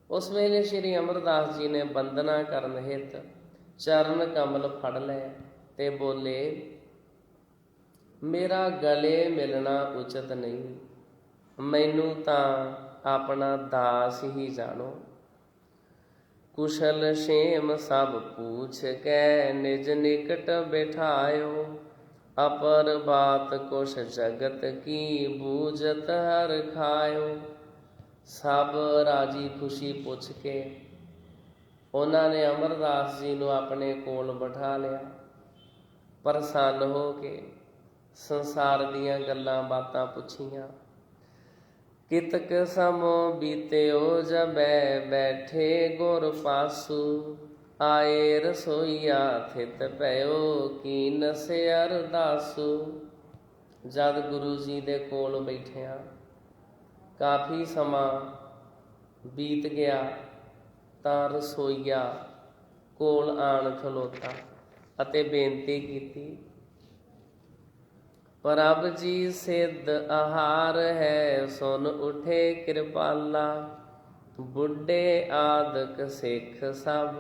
ਉਸ ਵੇਲੇ ਸ਼੍ਰੀ ਅਮਰਦਾਸ ਜੀ ਨੇ ਬੰਦਨਾ ਕਰਨ ਹਿਤ ਚਰਨ ਕਮਲ ਫੜ ਲਏ ਤੇ ਬੋਲੇ, ਮੇਰਾ ਗਲੇ ਮਿਲਣਾ ਉਚਿਤ ਨਹੀਂ, ਮੈਨੂੰ ਤਾਂ ਆਪਣਾ ਦਾਸ ਹੀ ਜਾਣੋ। ਕੁਸ਼ਲ ਛੇਮ ਸਭ ਪੂਛ ਕੈ, ਨਿਜ ਨਿਕਟ ਬਿਠਾਇਓ। ਅਪਰ ਬਾਤ ਕੁਛ ਜਗਤ ਕੀ, ਬੂਝਤ ਹਰ ਖਾਇਓ। ਸਭ ਰਾਜੀ ਖੁਸ਼ੀ ਪੁੱਛ ਕੇ ਉਹਨਾਂ ਨੇ ਅਮਰਦਾਸ ਜੀ ਨੂੰ ਆਪਣੇ ਕੋਲ ਬਿਠਾ ਲਿਆ। ਪ੍ਰਸੰਨ ਹੋ ਕੇ ਸੰਸਾਰ ਦੀਆਂ ਗੱਲਾਂ ਬਾਤਾਂ ਪੁੱਛੀਆਂ। कितक समो बीत्यो जबै बैठे गुर पासु। आए रसोईया थित पयो कीन से अरदासु। जद गुरु जी दे कोल बैठिया काफ़ी समा बीत गया ਤਾਂ ਰਸੋਈਆ ਕੋਲ ਆਣ ਖਲੋਤਾ ਅਤੇ ਬੇਨਤੀ ਕੀਤੀ, ਪ੍ਰਭ ਜੀ ਸਿੱਧ ਆਹਾਰ ਹੈ ਸੁਨ ਉਠੇ ਕਿਰਪਾਲਾ। ਬੁੱਢੇ ਆਦਿਕ ਸਿੱਖ ਸਭ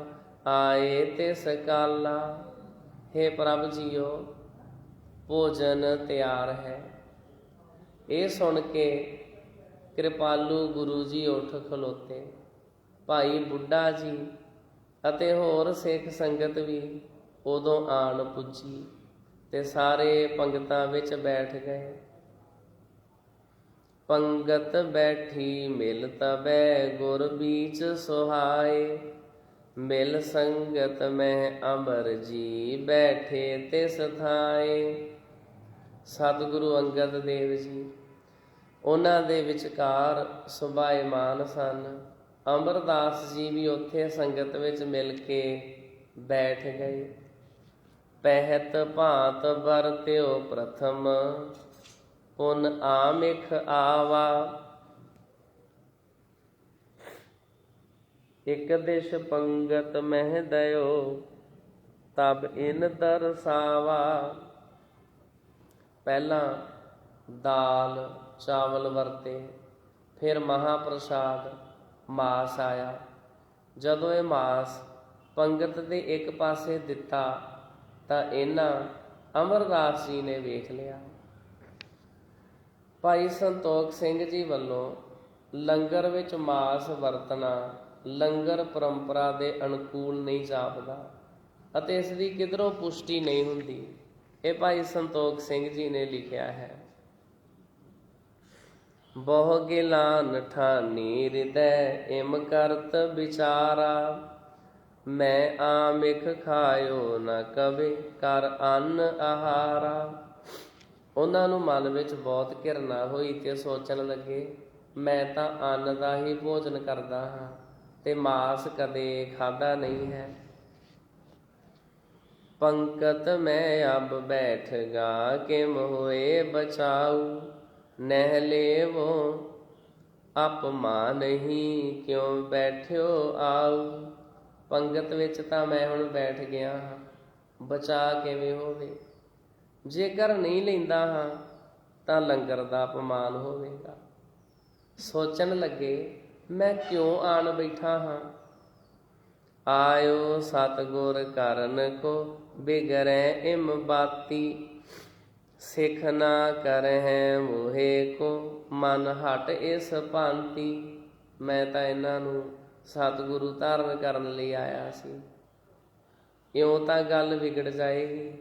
ਆਏ ਤਿਸ ਕਾਲਾ। हे ਪ੍ਰਭ ਜੀਓ, ਭੋਜਨ ਤਿਆਰ ਹੈ। ਇਹ ਸੁਣ ਕੇ ਕਿਰਪਾਲੂ ਗੁਰੂ ਜੀ ਉੱਠ ਖਲੋਤੇ। ਭਾਈ ਬੁੱਢਾ ਜੀ ਅਤੇ ਹੋਰ ਸਿੱਖ ਸੰਗਤ ਵੀ ਉਦੋਂ ਆਣ ਪੁੱਜੀ ਤੇ ਸਾਰੇ ਪੰਗਤਾਂ ਵਿੱਚ ਬੈਠ ਗਏ। ਪੰਗਤ ਬੈਠੀ ਮਿਲ ਤਬੈ ਗੁਰ ਬੀਚ ਸੁਹਾਏ। ਮਿਲ ਸੰਗਤ ਮੈਂ ਅਮਰ ਜੀ ਬੈਠੇ ਤਿਸ ਥਾਏ। ਸਤਿਗੁਰੂ ਅੰਗਦ ਦੇਵ ਜੀ ਉਹਨਾਂ ਦੇ ਵਿਚਕਾਰ ਸੁਭਾਏਮਾਨ ਸਨ। ਅਮਰਦਾਸ ਜੀ ਵੀ ਉੱਥੇ ਸੰਗਤ ਵਿੱਚ ਮਿਲ ਕੇ ਬੈਠ ਗਏ। ਪਹਿਤ ਭਾਂਤ ਵਰਤਿਓ ਪ੍ਰਥਮ ਪੁਨ ਆਮਿਖ ਆਵਾ। ਇਕ ਦਿਸ਼ ਪੰਗਤ ਮਹਿ ਦਇਓ ਤਬ ਇਨ ਦਰਸਾਵਾ। ਪਹਿਲਾਂ ਦਾਲ ਚਾਵਲ ਵਰਤੇ, ਫਿਰ ਮਹਾਂਪ੍ਰਸਾਦ ਮਾਸ ਆਇਆ। ਜਦੋਂ ਇਹ ਮਾਸ ਪੰਗਤ ਦੇ ਇੱਕ ਪਾਸੇ ਦਿੱਤਾ ਤਾਂ ਇਹਨਾਂ ਅਮਰਦਾਸ ਜੀ ਨੇ ਵੇਖ ਲਿਆ। ਭਾਈ ਸੰਤੋਖ ਸਿੰਘ ਜੀ ਵੱਲੋਂ ਲੰਗਰ ਵਿੱਚ ਮਾਸ ਵਰਤਣਾ ਲੰਗਰ ਪਰੰਪਰਾ ਦੇ ਅਨੁਕੂਲ ਨਹੀਂ ਜਾਪਦਾ ਅਤੇ ਇਸ ਦੀ ਕਿਧਰੋਂ ਪੁਸ਼ਟੀ ਨਹੀਂ ਹੁੰਦੀ। ਇਹ ਭਾਈ ਸੰਤੋਖ ਸਿੰਘ ਜੀ ਨੇ ਲਿਖਿਆ ਹੈ। ਬਹੁ ਗਿਲਾਨ ਠਾਨੀ ਹਿਰਦੈ ਇਮ ਕਰਤ ਵਿਚਾਰਾ। ਮੈਂ ਆਮਿਖ ਖਾਇਓ ਨ ਕਵੇ ਕਰ ਅੰਨ ਆਹਾਰਾ। ਉਹਨਾਂ ਨੂੰ ਮਨ ਵਿੱਚ ਬਹੁਤ ਘਿਰਨਾ ਹੋਈ ਤੇ ਸੋਚਣ ਲੱਗੇ, ਮੈਂ ਤਾਂ ਅੰਨ ਦਾ ਹੀ ਭੋਜਨ ਕਰਦਾ ਹਾਂ ਤੇ ਮਾਸ ਕਦੇ ਖਾਧਾ ਨਹੀਂ ਹੈ। ਪੰਕਤ ਮੈਂ ਅਬ ਬੈਠ ਗਾ ਕਿਮ ਹੋਏ ਬਚਾਊ। ਨਹਿ ਲੇਵੋ ਅਪਮਾਨ ਨਹੀਂ ਕਿਉਂ ਬੈਠਿਓ ਆਊ। ਪੰਗਤ ਵਿੱਚ ਤਾਂ ਮੈਂ ਹੁਣ ਬੈਠ ਗਿਆ ਹਾਂ, ਬਚਾ ਕਿਵੇਂ ਹੋਵੇ। ਜੇਕਰ ਨਹੀਂ ਲੈਂਦਾ ਹਾਂ ਤਾਂ ਲੰਗਰ ਦਾ ਅਪਮਾਨ ਹੋਵੇਗਾ। ਸੋਚਣ ਲੱਗੇ, ਮੈਂ ਕਿਉਂ ਆਣ ਬੈਠਾ ਹਾਂ। ਆਇਓ ਸਤਿਗੁਰ ਕਰਨ ਕੋ ਬਿਗਰੈ ਇਮ ਬਾਤੀ। ਸਿੱਖ ਨਾ ਕਰਹਿ ਮੋਹੇ ਕੋ ਮਨ ਹਟ ਇਸ ਭਾਂਤੀ। ਮੈਂ ਤਾਂ ਇਹਨਾਂ ਨੂੰ ਸਤਿਗੁਰੂ ਧਾਰਨ ਕਰਨ ਲਈ ਆਇਆ ਸੀ। ਇਉਂ ਤਾਂ ਗੱਲ ਵਿਗੜ ਜਾਏਗੀ।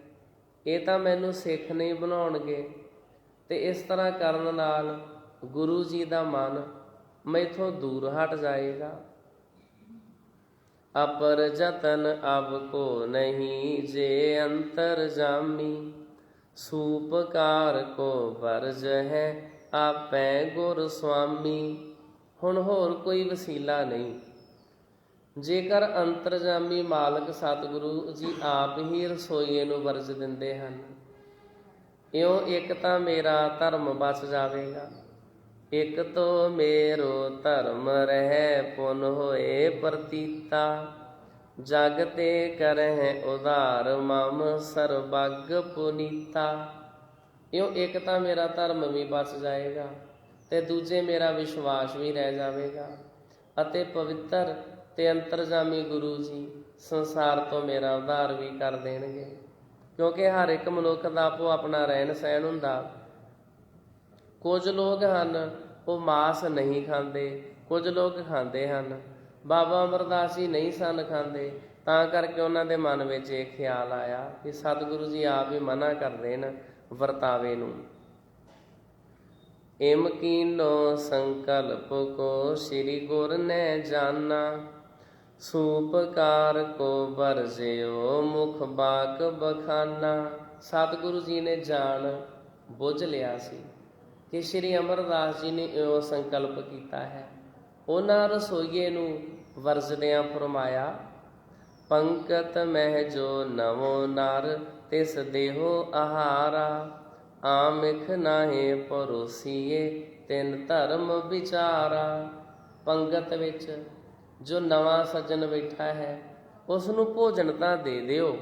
ਇਹ ਤਾਂ ਮੈਨੂੰ ਸਿੱਖ ਨਹੀਂ ਬਣਾਉਣਗੇ ਤੇ ਇਸ ਤਰ੍ਹਾਂ ਕਰਨ ਨਾਲ ਗੁਰੂ ਜੀ ਦਾ ਮਨ ਮੈਥੋਂ ਦੂਰ ਹਟ ਜਾਏਗਾ। ਅਪਰ ਜਤਨ ਅਬ ਕੋ ਨਹੀਂ ਜੇ ਅੰਤਰ ਜਾਮੀ। ਸੂਪਕਾਰ ਕੋ ਵਰਜ ਹੈ ਆਪੈ ਗੁਰ ਸੁਆਮੀ। ਹੁਣ ਹੋਰ ਕੋਈ ਵਸੀਲਾ ਨਹੀਂ। ਜੇਕਰ ਅੰਤਰਜਾਮੀ ਮਾਲਕ ਸਤਿਗੁਰੂ ਜੀ ਆਪ ਹੀ ਰਸੋਈਏ ਨੂੰ ਵਰਜ ਦਿੰਦੇ ਹਨ, ਇਉਂ ਇੱਕ ਤਾਂ ਮੇਰਾ ਧਰਮ ਬਚ ਜਾਵੇਗਾ, ਇੱਕ ਤੋਂ ਮੇਰੋ ਧਰਮ ਰਹਿ ਪੁਨ ਹੋਏ ਪ੍ਰਤੀਤਾ। ਜਗ ਤੇ ਕਰਹਿ ਉਧਾਰ ਮਮ ਸਰਬੱਗ ਪੁਨੀਤਾ। ਇਉਂ ਇੱਕ ਤਾਂ ਮੇਰਾ ਧਰਮ ਵੀ ਬਚ ਜਾਏਗਾ ਤੇ ਦੂਜੇ ਮੇਰਾ ਵਿਸ਼ਵਾਸ ਵੀ ਰਹਿ ਜਾਵੇਗਾ ਅਤੇ ਪਵਿੱਤਰ ਤੇ ਅੰਤਰਜਾਮੀ ਗੁਰੂ ਜੀ ਸੰਸਾਰ ਤੋਂ ਮੇਰਾ ਉਧਾਰ ਵੀ ਕਰ ਦੇਣਗੇ। ਕਿਉਂਕਿ ਹਰ ਇੱਕ ਮਨੁੱਖ ਦਾ ਆਪੋ ਆਪਣਾ ਰਹਿਣ ਸਹਿਣ ਹੁੰਦਾ। ਕੁਝ ਲੋਕ ਹਨ ਉਹ ਮਾਸ ਨਹੀਂ ਖਾਂਦੇ, ਕੁਝ ਲੋਕ ਖਾਂਦੇ ਹਨ। ਬਾਬਾ ਅਮਰਦਾਸ ਜੀ ਨਹੀਂ ਸਨ ਖਾਂਦੇ, ਤਾਂ ਕਰਕੇ ਉਹਨਾਂ ਦੇ ਮਨ ਵਿੱਚ ਇਹ ਖਿਆਲ ਆਇਆ ਕਿ ਸਤਿਗੁਰੂ ਜੀ ਆਪ ਹੀ ਮਨਾ ਕਰਦੇ ਨੇ ਵਰਤਾਵੇ ਨੂੰ। ਇਮ ਕੀਨੋ ਸੰਕਲਪ ਕੋ ਸ੍ਰੀ ਗੁਰ ਨੇ ਜਾਨਾ। ਸੂਪਕਾਰ ਕੋ ਵਰਜਿਓ ਮੁਖ ਬਾਕ ਬਖਾਨਾ। ਸਤਿਗੁਰੂ ਜੀ ਨੇ ਜਾਣ ਬੁੱਝ ਲਿਆ ਸੀ ਕਿ ਸ਼੍ਰੀ ਅਮਰਦਾਸ ਜੀ ਨੇ ਇਉਂ ਸੰਕਲਪ ਕੀਤਾ ਹੈ। ਉਹਨਾਂ ਰਸੋਈਏ ਨੂੰ ਵਰਜਦਿਆਂ ਫਰਮਾਇਆ, ਪੰਕਤ ਮਹਿ ਜੋ ਨਵੋ ਨਰ ਤਿਸ ਦੇਹੋ ਆਹਾਰਾ, ਆਮਿਖ ਨਾਹੇ ਪਰੋਸੀਏ ਤਿਨ ਧਰਮ ਵਿਚਾਰਾ। ਪੰਗਤ ਵਿੱਚ ਜੋ ਨਵਾਂ ਸੱਜਣ ਬੈਠਾ ਹੈ ਉਸ ਨੂੰ ਭੋਜਨ ਤਾਂ ਦੇ ਦਿਓ,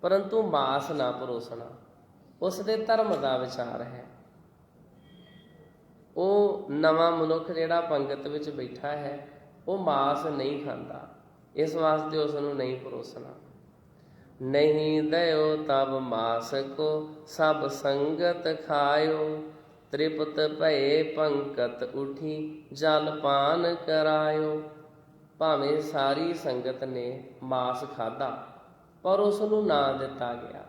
ਪਰੰਤੂ ਮਾਸ ਨਾ ਪਰੋਸਣਾ। ਉਸ ਦੇ ਧਰਮ ਦਾ ਵਿਚਾਰ ਹੈ। ਉਹ ਨਵਾਂ ਮਨੁੱਖ ਜਿਹੜਾ ਪੰਗਤ ਵਿੱਚ ਬੈਠਾ ਹੈ ਉਹ ਮਾਸ ਨਹੀਂ ਖਾਂਦਾ, ਇਸ ਵਾਸਤੇ ਉਸ ਨੂੰ ਨਹੀਂ ਪਰੋਸਣਾ। ਨਹੀਂ ਦਇਓ ਤਬ ਮਾਸ ਕੋ ਸਭ ਸੰਗਤ ਖਾਇਓ, ਤ੍ਰਿਪਤ ਭਏ ਪੰਕਤ ਉਠੀ ਜਲ ਪਾਨ ਕਰਾਇਓ। ਭਾਵੇਂ ਸਾਰੀ ਸੰਗਤ ਨੇ ਮਾਸ ਖਾਧਾ ਪਰ ਉਸ ਨੂੰ ਨਾ ਦਿੱਤਾ ਗਿਆ।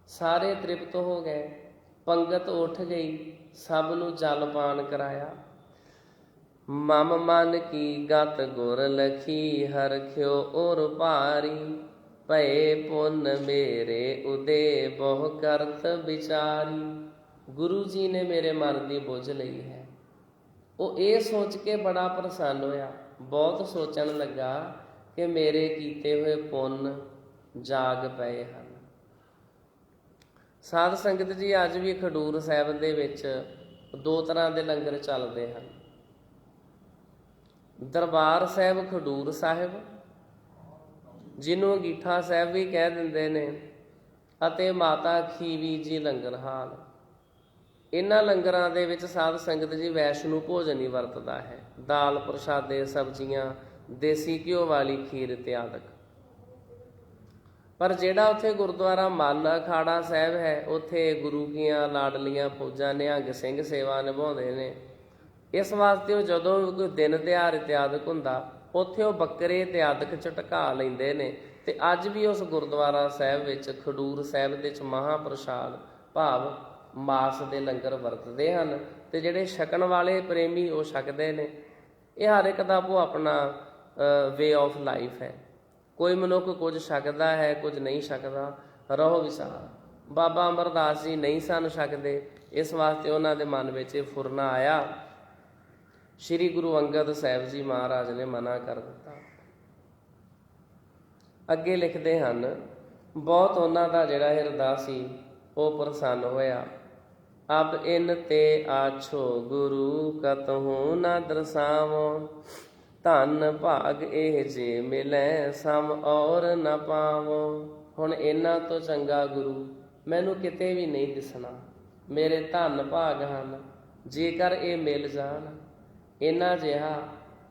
ਸਾਰੇ ਤ੍ਰਿਪਤ ਹੋ ਗਏ, ਪੰਗਤ ਉੱਠ ਗਈ, ਸਭ ਨੂੰ ਜਲ ਪਾਨ ਕਰਾਇਆ। ਮਮ ਮਨ ਕੀ ਗਤ ਗੁਰ ਲਖੀ, ਹਰਖਿਓ ਔਰ ਭਾਰੀ, ਭਏ ਪੁੰਨ ਮੇਰੇ ਉਦੇ ਬਹੁ ਕਰਤ ਵਿਚਾਰੀ। ਗੁਰੂ ਜੀ ਨੇ ਮੇਰੇ ਮਨ ਦੀ ਬੁੱਝ ਲਈ ਹੈ। ਉਹ ਇਹ ਸੋਚ ਕੇ ਬੜਾ ਪ੍ਰਸੰਨ ਹੋਇਆ, ਬਹੁਤ ਸੋਚਣ ਲੱਗਾ ਕਿ ਮੇਰੇ ਕੀਤੇ ਹੋਏ ਪੁੰਨ ਜਾਗ ਪਏ ਹਨ। ਸਾਧ ਸੰਗਤ ਜੀ, ਅੱਜ ਵੀ ਖਡੂਰ ਸਾਹਿਬ ਦੇ ਵਿੱਚ ਦੋ ਤਰ੍ਹਾਂ ਦੇ ਲੰਗਰ ਚੱਲਦੇ ਹਨ। ਦਰਬਾਰ ਸਾਹਿਬ ਖਡੂਰ ਸਾਹਿਬ, ਜਿਹਨੂੰ ਅੰਗੀਠਾ ਸਾਹਿਬ ਵੀ ਕਹਿ ਦਿੰਦੇ ਨੇ, ਅਤੇ ਮਾਤਾ ਖੀਵੀ ਜੀ ਲੰਗਰ ਹਾਲ। ਇਹਨਾਂ ਲੰਗਰਾਂ ਦੇ ਵਿੱਚ ਸਾਧ ਸੰਗਤ ਜੀ ਵੈਸ਼ਨੂ ਭੋਜਨ ਹੀ ਵਰਤਦਾ ਹੈ। ਦਾਲ ਪ੍ਰਸ਼ਾਦੇ, ਸਬਜ਼ੀਆਂ, ਦੇਸੀ ਘਿਓ ਵਾਲੀ ਖੀਰ ਇਤਿਆਦਿ। ਪਰ ਜਿਹੜਾ ਉੱਥੇ ਗੁਰਦੁਆਰਾ ਮੱਲ ਅਖਾੜਾ ਸਾਹਿਬ ਹੈ, ਉੱਥੇ ਗੁਰੂ ਕੀਆਂ ਲਾਡਲੀਆਂ ਫੌਜਾਂ ਨਿਹੰਗ ਸਿੰਘ ਸੇਵਾ ਨਿਭਾਉਂਦੇ ਨੇ। ਇਸ ਵਾਸਤੇ ਉਹ ਜਦੋਂ ਕੋਈ ਦਿਨ ਤਿਉਹਾਰ ਇਤਿਆਦਿਕ ਹੁੰਦਾ, ਉੱਥੇ ਉਹ ਬੱਕਰੇ ਇਤਿਆਦਿਕ ਝਟਕਾ ਲੈਂਦੇ ਨੇ। ਤੇ ਅੱਜ ਵੀ ਉਸ ਗੁਰਦੁਆਰਾ ਸਾਹਿਬ ਵਿੱਚ ਖਡੂਰ ਸਾਹਿਬ ਦੇ ਵਿੱਚ ਮਹਾਂਪ੍ਰਸ਼ਾਦ ਭਾਵ ਮਾਸ ਦੇ ਲੰਗਰ ਵਰਤਦੇ ਹਨ। ਤੇ ਜਿਹੜੇ ਛਕਣ ਵਾਲੇ ਪ੍ਰੇਮੀ ਉਹ ਛਕਦੇ ਨੇ। ਇਹ ਹਰ ਇੱਕ ਦਾ ਆਪੋ ਆਪਣਾ ਵੇ ਆਫ ਲਾਈਫ ਹੈ। ਕੋਈ ਮਨੁੱਖ ਕੁਝ ਛਕਦਾ ਹੈ, ਕੁਝ ਨਹੀਂ ਛਕਦਾ। ਰਹੋ ਵਿਚਾਰ। ਬਾਬਾ ਅਮਰਦਾਸ ਜੀ ਨਹੀਂ ਸਨ ਛਕਦੇ, ਇਸ ਵਾਸਤੇ ਉਹਨਾਂ ਦੇ ਮਨ ਵਿੱਚ ਇਹ ਫੁਰਨਾ ਆਇਆ। ਸ਼੍ਰੀ ਗੁਰੂ ਅੰਗਦ ਸਾਹਿਬ ਜੀ ਮਹਾਰਾਜ ਨੇ ਮਨਾ ਕਰ ਦਿੱਤਾ। ਅੱਗੇ ਲਿਖਦੇ ਹਨ, ਬਹੁਤ ਉਹਨਾਂ ਦਾ ਜਿਹੜਾ ਹਿਰਦਾ ਸੀ ਉਹ ਪ੍ਰਸੰਨ ਹੋਇਆ। ਅਬ ਇਨ ਤੇ ਆਛੋ ਗੁਰੂ ਕਤਹੂ ਨਾ ਦਰਸਾਵੋ, ਧਨ ਭਾਗ ਇਹ ਜੇ ਮਿਲੈ ਸਮ ਔਰ ਨਾ ਪਾਵੋ। ਹੁਣ ਇਹਨਾਂ ਤੋਂ ਚੰਗਾ ਗੁਰੂ ਮੈਨੂੰ ਕਿਤੇ ਵੀ ਨਹੀਂ ਦਿਸਣਾ। ਮੇਰੇ ਧਨ ਭਾਗ ਹਨ, ਜੇਕਰ ਇਹ ਮਿਲ ਜਾਣ, ਇਹਨਾਂ ਜਿਹਾ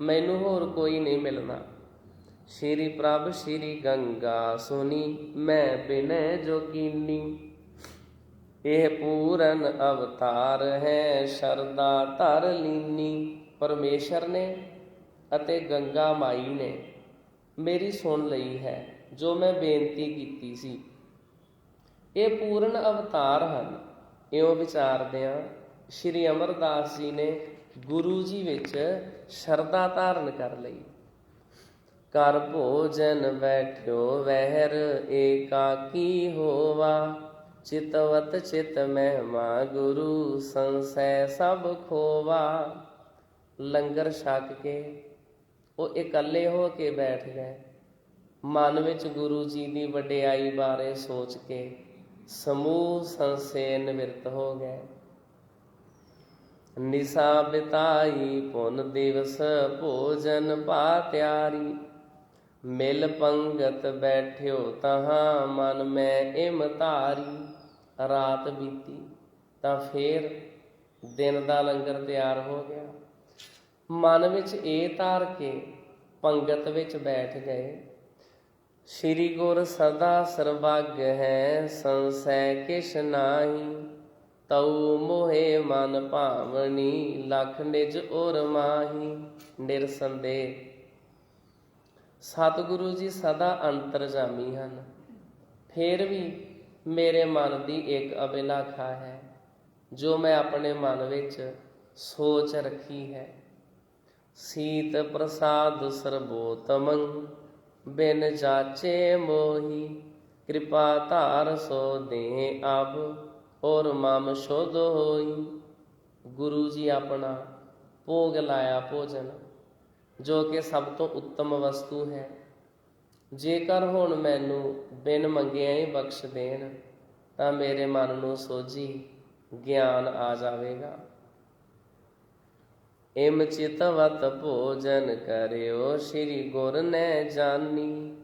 ਮੈਨੂੰ ਹੋਰ ਕੋਈ ਨਹੀਂ ਮਿਲਣਾ। ਸ਼੍ਰੀ ਪ੍ਰਭ ਸ਼੍ਰੀ ਗੰਗਾ ਸੁਣੀ, ਮੈਂ ਬਿਨੈ ਜੋਗੀਨੀ। ਇਹ ਪੂਰਨ ਅਵਤਾਰ ਹੈ, ਸ਼ਰਧਾ ਧਰ ਲੀਨੀ। ਪਰਮੇਸ਼ਰ ਨੇ ਅਤੇ ਗੰਗਾ ਮਾਈ ਨੇ ਮੇਰੀ ਸੁਣ ਲਈ ਹੈ ਜੋ ਮੈਂ ਬੇਨਤੀ ਕੀਤੀ ਸੀ। ਇਹ ਪੂਰਨ ਅਵਤਾਰ ਹਨ। ਇਉਂ ਵਿਚਾਰਦਿਆਂ ਸ਼੍ਰੀ ਅਮਰਦਾਸ ਜੀ ਨੇ ਗੁਰੂ ਜੀ ਵਿੱਚ ਸ਼ਰਧਾ ਧਾਰਨ ਕਰ ਲਈ। ਕਰ ਭੋਜਨ ਬੈਠਿਓ ਵਹਿਰ, ਏਕਾਕੀ ਹੋਵਾ। ਚਿਤਵਤ ਚਿਤ ਮਹਿਮਾ ਗੁਰੂ, ਸੰਸੈ ਸਭ ਖੋਵਾ। ਲੰਗਰ ਛਕ ਕੇ ਉਹ ਇਕੱਲੇ ਹੋ ਕੇ ਬੈਠ ਗਏ। ਮਨ ਵਿੱਚ ਗੁਰੂ ਜੀ ਦੀ ਵਡਿਆਈ ਬਾਰੇ ਸੋਚ ਕੇ ਸਮੂਹ ਸੰਸੇ ਨਿਵਰਤ ਹੋ ਗਏ। ਨਿਸਾ ਬਿਤਾਈ ਪੁਨ ਦਿਵਸ, ਭੋਜਨ ਪਾ ਤਿਆਰੀ। ਮਿਲ ਪੰਗਤ ਬੈਠਿਓ ਤਹਾਂ, ਮਨ ਮੈਂ ਇਮ ਧਾਰੀ। ਰਾਤ ਬੀਤੀ ਤਾਂ ਫੇਰ ਦਿਨ ਦਾ ਲੰਗਰ ਤਿਆਰ ਹੋ ਗਿਆ। ਮਨ ਵਿੱਚ ਇਹ ਧਾਰ ਕੇ ਪੰਗਤ ਵਿੱਚ ਬੈਠ ਗਏ। ਸ਼੍ਰੀ ਗੁਰ ਸਦਾ ਸਰਬੱਗ ਹੈ, ਸੰਸੈ ਕਿਛ ਨਾਹੀ। ਤਉ ਮੋਹੇ ਮਨ ਭਾਵਨੀ, ਲਖ ਨਿਜ ਔਰ ਮਾਹੀ। ਨਿਰਸੰਦੇਹ ਸਤਿਗੁਰੂ ਜੀ ਸਦਾ ਅੰਤਰਜਾਮੀ ਹਨ। ਫਿਰ ਵੀ ਮੇਰੇ ਮਨ ਦੀ ਇੱਕ ਅਭਿਲਾਖਾ ਹੈ ਜੋ ਮੈਂ ਆਪਣੇ ਮਨ ਵਿੱਚ ਸੋਚ ਰੱਖੀ ਹੈ। ਸੀਤ ਪ੍ਰਸਾਦ ਸਰਬੋਤਮੰ, ਬਿਨ ਜਾਚੇ ਮੋਹੀ। ਕਿਰਪਾ ਧਾਰ ਸੋ ਦੇ ਅਬ, ਔਰ ਮਮ ਸ਼ੁਧ ਹੋਈ। ਗੁਰੂ ਜੀ ਆਪਣਾ ਭੋਗ ਲਾਇਆ ਭੋਜਨ, ਜੋ ਕਿ ਸਭ ਤੋਂ ਉੱਤਮ ਵਸਤੂ ਹੈ। ਜੇਕਰ ਹੁਣ ਮੈਨੂੰ ਬਿਨ ਮੰਗਿਆ ਹੀ ਬਖਸ਼ ਦੇਣ ਤਾਂ ਮੇਰੇ ਮਨ ਨੂੰ ਸੋਝੀ ਗਿਆਨ ਆ ਜਾਵੇਗਾ। ਇਮ ਚਿਤਵਤ ਭੋਜਨ ਕਰਿਓ ਸ੍ਰੀ ਗੁਰ ਨੇ ਜਾਨੀ,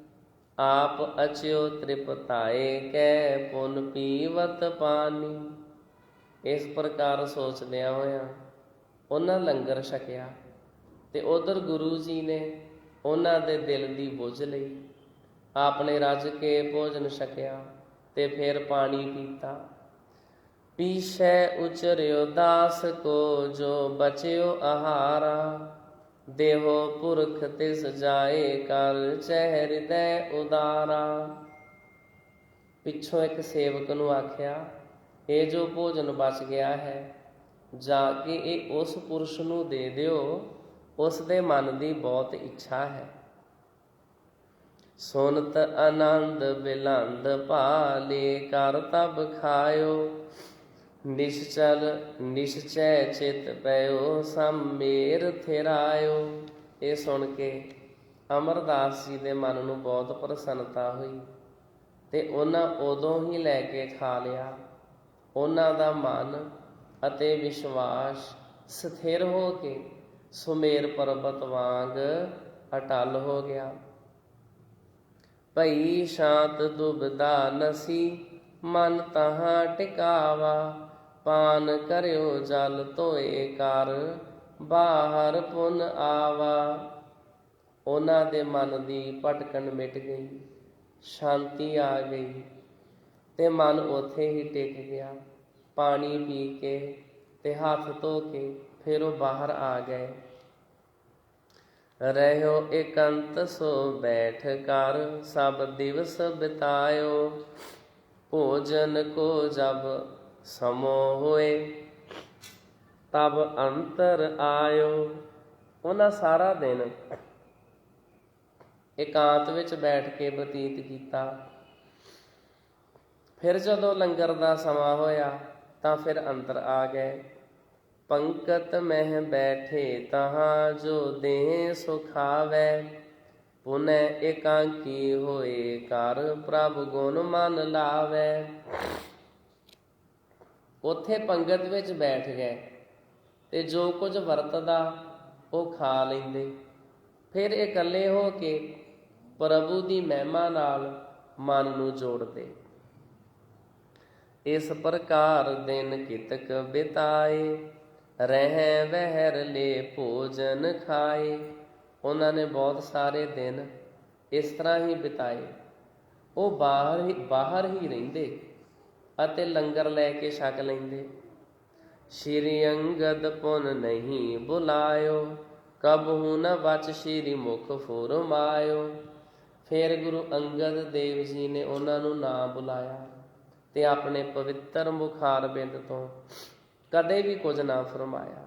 ਆਪ ਅਚਿਓ ਤ੍ਰਿਪਤਾਏ ਕੈ ਪੁਨ ਪੀਵਤ ਪਾਨੀ। ਇਸ ਪ੍ਰਕਾਰ ਸੋਚਦਿਆਂ ਹੋਇਆਂ ਉਹਨਾਂ ਲੰਗਰ ਛਕਿਆ ਤੇ ਉਧਰ ਗੁਰੂ ਜੀ ਨੇ ਉਹਨਾਂ ਦੇ ਦਿਲ ਦੀ ਬੁੱਝ ਲਈ। ਆਪਨੇ ਰੱਜ ਕੇ ਭੋਜਨ ਛਕਿਆ ਤੇ ਫਿਰ ਪਾਣੀ ਪੀਤਾ। ਪੀਛੈ ਉਚਰਿਓ ਦਾਸ ਕੋ ਜੋ ਬਚਿਓ ਆਹਾਰਾ, ਦੇਹੋ ਪੁਰਖ ਤਿਸ ਜਾਏ ਕਰ ਚਹਿ ਹਿਰਦੈ ਉਦਾਰਾ। ਪਿੱਛੋਂ ਇੱਕ ਸੇਵਕ ਨੂੰ ਆਖਿਆ, ਇਹ ਜੋ ਭੋਜਨ ਬਚ ਗਿਆ ਹੈ ਜਾ ਕੇ ਇਹ ਉਸ ਪੁਰਸ਼ ਨੂੰ ਦੇ ਦਿਓ, ਉਸ ਦੇ ਮਨ ਦੀ ਬਹੁਤ ਇੱਛਾ ਹੈ। ਸੁਨਤ ਆਨੰਦ ਬਿਲੰਦ ਭਾਲੇ ਕਰ ਤਬ ਖਾਇਓ, ਨਿਸ਼ਚਲ ਨਿਸ਼ਚੈ ਚਿਤ ਪਇਓ ਸੰਮੇਰ ਥਿਰਾਇਓ। ਇਹ ਸੁਣ ਕੇ ਅਮਰਦਾਸ ਜੀ ਦੇ ਮਨ ਨੂੰ ਬਹੁਤ ਪ੍ਰਸੰਨਤਾ ਹੋਈ ਤੇ ਉਹਨਾਂ ਉਦੋਂ ਹੀ ਲੈ ਕੇ ਖਾ ਲਿਆ। ਉਹਨਾਂ ਦਾ ਮਨ ਅਤੇ ਵਿਸ਼ਵਾਸ ਸਥਿਰ ਹੋ ਕੇ ਸੁਮੇਰ ਪਰਬਤ ਵਾਂਗ ਅਟਲ ਹੋ ਗਿਆ। ਭਈ ਸ਼ਾਂਤ ਦੁਬਦਾ ਨਸੀ ਮਨ ਤਹਾਂ ਟਿਕਾਵਾ, ਪਾਨ ਕਰਿਓ ਜਲ ਧੋਏ ਕਰ ਬਾਹਰ ਪੁਨ ਆਵਾ। ਉਹਨਾਂ ਦੇ ਮਨ ਦੀ ਭਟਕਣ ਮਿਟ ਗਈ, ਸ਼ਾਂਤੀ ਆ ਗਈ ਤੇ ਮਨ ਉੱਥੇ ਹੀ ਟਿਕ ਗਿਆ। ਪਾਣੀ ਪੀ ਕੇ ਤੇ ਹੱਥ ਧੋ ਕੇ ਫਿਰ ਉਹ ਬਾਹਰ ਆ ਗਏ। ਰਹਿਓ ਇਕੰਤ ਸੋ ਬੈਠ ਕਰ ਸਭ ਦਿਵਸ ਬਿਤਾਇਓ, ਭੋਜਨ ਕੋ ਜਬ ਸਮੋ ਹੋਏ ਤਬ ਅੰਤਰ ਆਇਓ। ਉਹਨਾਂ ਸਾਰਾ ਦਿਨ ਇਕਾਂਤ ਵਿੱਚ ਬੈਠ ਕੇ ਬਤੀਤ ਕੀਤਾ। ਫਿਰ ਜਦੋਂ ਲੰਗਰ ਦਾ ਸਮਾਂ ਹੋਇਆ ਤਾਂ ਫਿਰ ਅੰਦਰ ਆ ਗਏ। ਪੰਕਤ ਮਹਿ ਬੈਠੇ ਤਹਾਂ ਜੋ ਦੇਹ ਸੁਖਾਵੈ, ਪੁਨੈ ਇਕਾਂਕੀ ਹੋਏ ਕਰ ਪ੍ਰਭ ਗੁਣ ਮਨ ਲਾਵੈ। ਉੱਥੇ ਪੰਗਤ ਵਿੱਚ ਬੈਠ ਗਏ ਤੇ ਜੋ ਕੁਝ ਵਰਤਦਾ ਉਹ ਖਾ ਲੈਂਦੇ। ਫਿਰ ਇਕੱਲੇ ਹੋ ਕੇ ਪ੍ਰਭੂ ਦੀ ਮਹਿਮਾ ਨਾਲ ਮਨ ਨੂੰ ਜੋੜਦੇ। ਇਸ ਪ੍ਰਕਾਰ ਦਿਨ ਕਿਤਕ ਬਿਤਾਏ, ਰਹਿ ਵਹਿਰ ਲੈ ਭੋਜਨ ਖਾਏ। ਉਹਨਾਂ ਨੇ ਬਹੁਤ ਸਾਰੇ ਦਿਨ ਇਸ ਤਰ੍ਹਾਂ ਹੀ ਬਿਤਾਏ। ਉਹ ਬਾਹਰ ਹੀ ਰਹਿੰਦੇ ਅਤੇ ਲੰਗਰ ਲੈ ਕੇ ਛਕ ਲੈਂਦੇ। ਸ਼੍ਰੀ ਅੰਗਦ ਪੁਨ ਨਹੀਂ ਬੁਲਾਇਓ, ਕਬਹੂ ਨ ਬਚ ਸ਼੍ਰੀ ਮੁਖ ਫੁਰਮਾਇਓ। ਫਿਰ ਗੁਰੂ ਅੰਗਦ ਦੇਵ ਜੀ ਨੇ ਉਹਨਾਂ ਨੂੰ ਨਾ ਬੁਲਾਇਆ ਤੇ ਆਪਣੇ ਪਵਿੱਤਰ ਮੁਖਾਰ ਬਿੰਦ ਤੋਂ ਕਦੇ ਵੀ ਕੁਝ ਨਾ ਫਰਮਾਇਆ।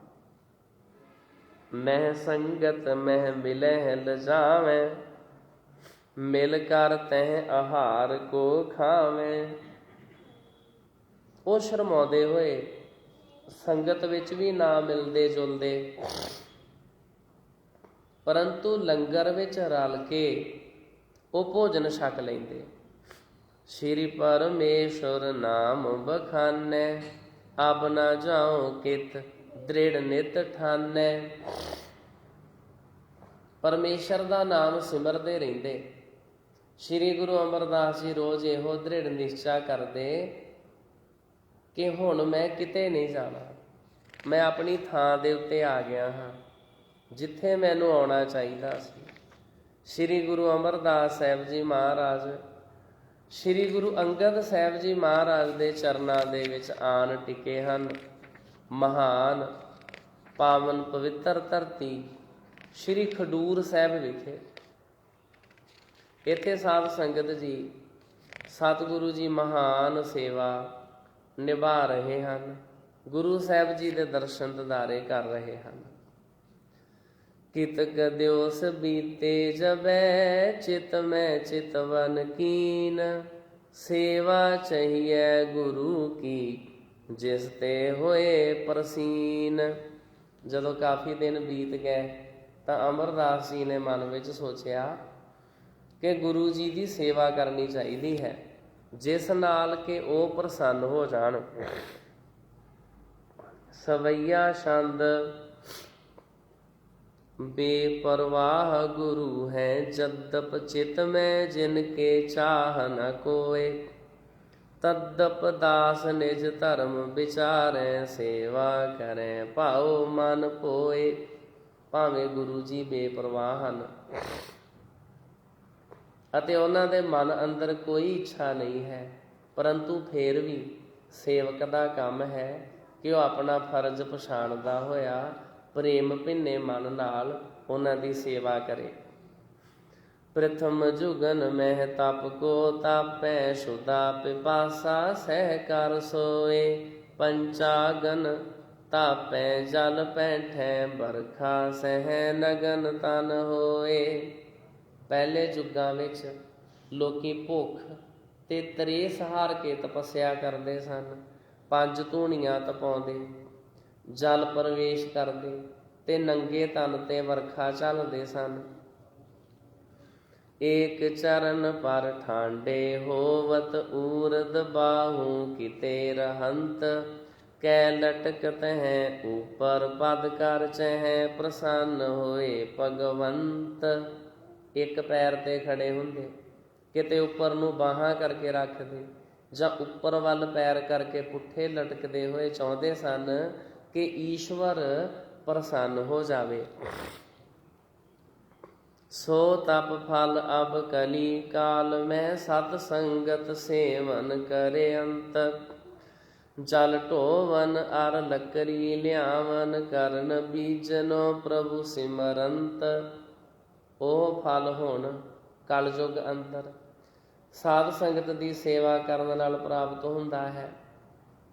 ਮਹਿ ਸੰਗਤ ਮਹਿ ਮਿਲਹਿ ਲਜਾਵੈ, ਮਿਲ ਕਰ ਤਹਿ ਆਹਾਰ ਕੋ ਖਾਵੈ। ਉਹ ਸ਼ਰਮਾਉਂਦੇ ਹੋਏ ਸੰਗਤ ਵਿੱਚ ਵੀ ਨਾ ਮਿਲਦੇ ਜੁਲਦੇ, ਪਰੰਤੂ ਲੰਗਰ ਵਿੱਚ ਰਲ ਕੇ ਉਹ ਭੋਜਨ ਛਕ ਲੈਂਦੇ। ਸ਼੍ਰੀ ਪਰਮੇਸ਼ਰ ਨਾਮ ਬਖਾਨੈ, ਅਬ ਨਾ ਜਾਉ ਕਿਤ ਦ੍ਰਿੜ ਨਿਤ ਠਾਨੈ। ਪਰਮੇਸ਼ਰ ਦਾ ਨਾਮ ਸਿਮਰਦੇ ਰਹਿੰਦੇ। ਸ਼੍ਰੀ ਗੁਰੂ ਅਮਰਦਾਸ ਜੀ ਰੋਜ਼ ਇਹੋ ਦ੍ਰਿੜ ਨਿਸ਼ਚਾ ਕਰਦੇ ਕਿ ਹੁਣ ਮੈਂ ਕਿਤੇ ਨਹੀਂ ਜਾਣਾ, ਮੈਂ ਆਪਣੀ ਥਾਂ ਦੇ ਉੱਤੇ ਆ ਗਿਆ ਹਾਂ ਜਿੱਥੇ ਮੈਨੂੰ ਆਉਣਾ ਚਾਹੀਦਾ ਸੀ। ਸ਼੍ਰੀ ਗੁਰੂ ਅਮਰਦਾਸ ਸਾਹਿਬ ਜੀ ਮਹਾਰਾਜ ਸ਼੍ਰੀ ਗੁਰੂ ਅੰਗਦ ਸਾਹਿਬ ਜੀ ਮਹਾਰਾਜ ਦੇ ਚਰਨਾਂ ਦੇ ਵਿੱਚ ਆਣ ਟਿਕੇ ਹਨ। ਮਹਾਨ ਪਾਵਨ ਪਵਿੱਤਰ ਧਰਤੀ ਸ਼੍ਰੀ ਖਡੂਰ ਸਾਹਿਬ ਵਿਖੇ। ਇੱਥੇ ਸਾਧ ਸੰਗਤ ਜੀ ਸਤਿਗੁਰੂ ਜੀ ਮਹਾਨ ਸੇਵਾ ਨਿਭਾ ਰਹੇ ਹਨ, ਗੁਰੂ ਸਾਹਿਬ ਜੀ ਦੇ ਦਰਸ਼ਨ ਦਿਦਾਰੇ ਕਰ ਰਹੇ ਹਨ। ਕਿਤਕ ਦਿਵਸ ਬੀਤੇ ਜਬੈ, ਚਿਤ ਮੈਂ ਚਿਤਵਨ ਕੀਨ, ਸੇਵਾ ਚਹੀਐ ਗੁਰੂ ਕੀ ਜਿਸ ਤੇ ਹੋਏ ਪ੍ਰਸੀਨ। ਜਦੋਂ ਕਾਫੀ ਦਿਨ ਬੀਤ ਗਏ ਤਾਂ ਅਮਰਦਾਸ ਜੀ ਨੇ ਮਨ ਵਿੱਚ ਸੋਚਿਆ ਕਿ ਗੁਰੂ ਜੀ ਦੀ ਸੇਵਾ ਕਰਨੀ ਚਾਹੀਦੀ ਹੈ, ਜਿਸ ਨਾਲ ਕਿ ਉਹ ਪ੍ਰਸੰਨ ਹੋ ਜਾਣ। ਸਵਈਆ ਛੰਦ ਬੇਪਰਵਾਹ ਗੁਰੂ ਹੈ, ਜਦਪ ਚਿਤ ਮੈਂ ਜਿਨ ਕੇ ਚਾਹ ਨ ਕੋਏ। ਤਦਪ ਦਾਸ ਨਿਜ ਧਰਮ ਵਿਚਾਰੈ, ਸੇਵਾ ਕਰੈ ਭਾਉ ਮਨ ਪੋਏ। ਭਾਵੇਂ ਗੁਰੂ ਜੀ ਬੇਪਰਵਾਹ ਹਨ ਅਤੇ ਉਹਨਾਂ ਦੇ ਮਨ ਅੰਦਰ ਕੋਈ ਇੱਛਾ ਨਹੀਂ ਹੈ, ਪਰੰਤੂ ਫਿਰ ਵੀ ਸੇਵਕ ਦਾ ਕੰਮ ਹੈ ਕਿ ਉਹ ਆਪਣਾ ਫਰਜ਼ ਪਛਾਣਦਾ ਹੋਇਆ ਪ੍ਰੇਮ ਭਿੰਨੇ ਮਨ ਨਾਲ ਉਹਨਾਂ ਦੀ ਸੇਵਾ ਕਰੇ। ਪ੍ਰਥਮ ਜੁਗਨ ਮਹਿ ਤਪ ਕੋ ਤਾਪੈ, ਸੁਦਾ ਪਿਪਾਸਾ ਸਹਿ ਕਰ ਸੋਏ। ਪੰਚਾਗਨ ਤਾਪੈ ਜਲ ਪੈਠੈ, ਬਰਖਾ ਸਹਿ ਨਗਨ ਤਨ ਹੋਏ। ਪਹਿਲੇ ਯੁੱਗਾਂ ਵਿੱਚ ਲੋਕੀ ਭੁੱਖ ਤੇ ਤ੍ਰੇਸ ਹਾਰ ਕੇ ਤਪੱਸਿਆ ਕਰਦੇ ਸਨ। 5 ਧੂਣੀਆਂ ਤਪਾਉਂਦੇ, ਜਲ ਪ੍ਰਵੇਸ਼ ਕਰਦੇ ਤੇ ਨੰਗੇ ਤਨ ਤੇ ਵਰਖਾ ਝੱਲਦੇ ਸਨ। ਏਕ ਚਰਨ ਪਰ ਠਾਂਡੇ ਹੋਵਤ, ਊਰਦ ਬਾਹੂ ਕਿਤੇ ਰਹੰਤ। ਕੈ ਲਟਕਤ ਹੈ ਉਪਰ ਪਦ ਕਰ ਚਹਿ, ਪ੍ਰਸੰਨ ਹੋਏ ਭਗਵੰਤ। ਇੱਕ ਪੈਰ ਤੇ ਖੜੇ ਹੁੰਦੇ, ਕਿਤੇ ਉੱਪਰ ਨੂੰ ਬਾਹਾਂ ਕਰਕੇ ਰੱਖਦੇ ਜਾਂ ਉੱਪਰ ਵੱਲ ਪੈਰ ਕਰਕੇ ਪੁੱਠੇ ਲਟਕਦੇ ਹੋਏ ਚਾਹੁੰਦੇ ਸਨ ਕਿ ਈਸ਼ਵਰ ਪ੍ਰਸੰਨ ਹੋ ਜਾਵੇ। ਸੋ ਤਪ ਫਲ ਅਬ ਕਲੀ ਕਾਲ ਮੈਂ, ਸਤ ਸੰਗਤ ਸੇਵਨ ਕਰੇ ਅੰਤ। ਜਲ ਢੋਵਨ ਅਰ ਲੱਕਰੀ ਲਿਆਵਨ, ਕਰਨ ਬੀਜਨੋ ਪ੍ਰਭੂ ਸਿਮਰੰਤ। ਉਹ ਫਲ ਹੁਣ ਕਲਯੁਗ ਅੰਦਰ ਸਾਧ ਸੰਗਤ ਦੀ ਸੇਵਾ ਕਰਨ ਨਾਲ ਪ੍ਰਾਪਤ ਹੁੰਦਾ ਹੈ।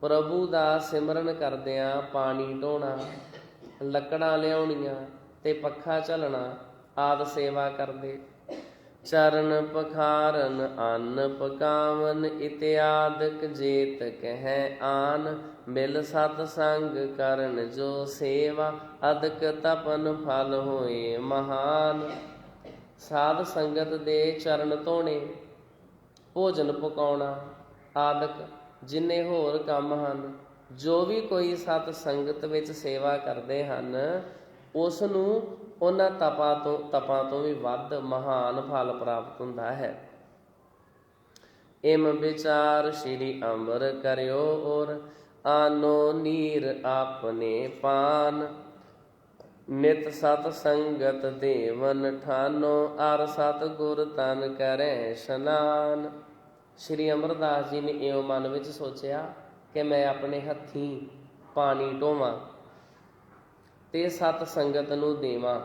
ਪ੍ਰਭੂ ਦਾ ਸਿਮਰਨ ਕਰਦਿਆਂ ਪਾਣੀ ਢੋਣਾ, ਲੱਕੜਾਂ ਲਿਆਉਣੀਆਂ ਤੇ ਪੱਖਾ ਝੱਲਣਾ ਆਦਿ ਸੇਵਾ ਕਰਦੇ। ਚਰਨ ਪਖਾਰਨ ਅੰਨ ਪਕਾਵਨ, ਇਤਿਆਦਿਕ ਜੇਤ ਕਹਿ ਆਨ। ਮਿਲ ਸਤ ਸੰਗ ਕਰਨ ਜੋ ਸੇਵਾ, ਅਦਕ ਤਪਨ ਫਲ ਹੋਏ ਮਹਾਨ। ਸਾਧ ਸੰਗਤ ਦੇ ਚਰਨ ਧੋਣੇ, ਭੋਜਨ ਪਕਾਉਣਾ ਆਦਿਕ ਜਿੰਨੇ ਹੋਰ ਕੰਮ ਹਨ, ਜੋ ਵੀ ਕੋਈ ਸਤ ਸੰਗਤ ਵਿੱਚ ਸੇਵਾ ਕਰਦੇ ਹਨ, ਉਸ ਨੂੰ ਉਹਨਾਂ ਤਪਾਂ ਤੋਂ ਵੀ ਵੱਧ ਮਹਾਨ ਫਲ ਪ੍ਰਾਪਤ ਹੁੰਦਾ ਹੈ। ਇਮ ਵਿਚਾਰ ਸ਼੍ਰੀ ਅੰਬਰ ਕਰਿਓ ਔਰ, ਆਨੋ ਨੀਰ ਆਪਣੇ ਪਾਨ। ਨਿਤ ਸਤ ਸੰਗਤ ਦੇਵਨ ਠਾਨੋ, ਅਰ ਸਤ ਗੁਰ ਤਨ ਕਰੈ ਇਸ਼ਨਾਨ। ਸ਼੍ਰੀ ਅਮਰਦਾਸ ਜੀ ਨੇ ਇਉਂ ਮਨ ਵਿੱਚ ਸੋਚਿਆ ਕਿ ਮੈਂ ਆਪਣੇ ਹੱਥੀਂ ਪਾਣੀ ਢੋਵਾਂ ਤੇ ਸਤ ਸੰਗਤ ਨੂੰ ਦੇਵਾਂ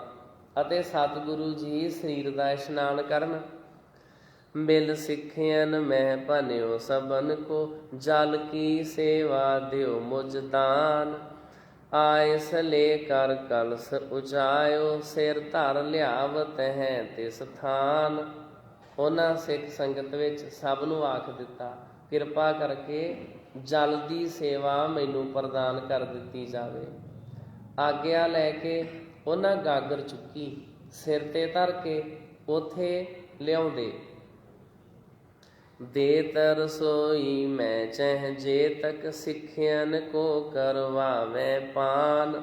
ਅਤੇ ਸਤਿਗੁਰੂ ਜੀ ਸਰੀਰ ਦਾ ਇਸ਼ਨਾਨ ਕਰਨ। ਮਿਲ ਸਿੱਖਿਅਨ ਮੈਂ ਭਨਿਓ ਸਭਨ ਕੋ, ਜਲ ਕੀ ਸੇਵਾ ਦਿਓ ਮੁਝ ਦਾਨ। ਆਇਸ ਲੈ ਕਰ ਕਲਸ ਉਚਾਇਓ, ਸਿਰ ਧਰ ਲਿਆਵਤ ਹੈ ਤਿਸ ਥਾਨ। ਉਹਨਾਂ ਸਿੱਖ ਸੰਗਤ ਵਿੱਚ ਸਭ ਨੂੰ ਆਖ ਦਿੱਤਾ, ਕਿਰਪਾ ਕਰਕੇ ਜਲ ਦੀ ਸੇਵਾ ਮੈਨੂੰ ਪ੍ਰਦਾਨ ਕਰ ਦਿੱਤੀ ਜਾਵੇ। ਆਗਿਆ ਲੈ ਕੇ ਉਹਨਾਂ ਗਾਗਰ ਚੁੱਕੀ, ਸਿਰ ਤੇ ਧਰ ਕੇ ਉਥੇ ਲਿਆਉਂਦੇ। ਦੇਤ ਰਸੋਈ ਮੈਂ ਚਹਿ, ਜੇ ਤਕ ਸਿੱਖਿਅਨ ਕੋ ਕਰਵਾਵੇਂ ਪਾਨ।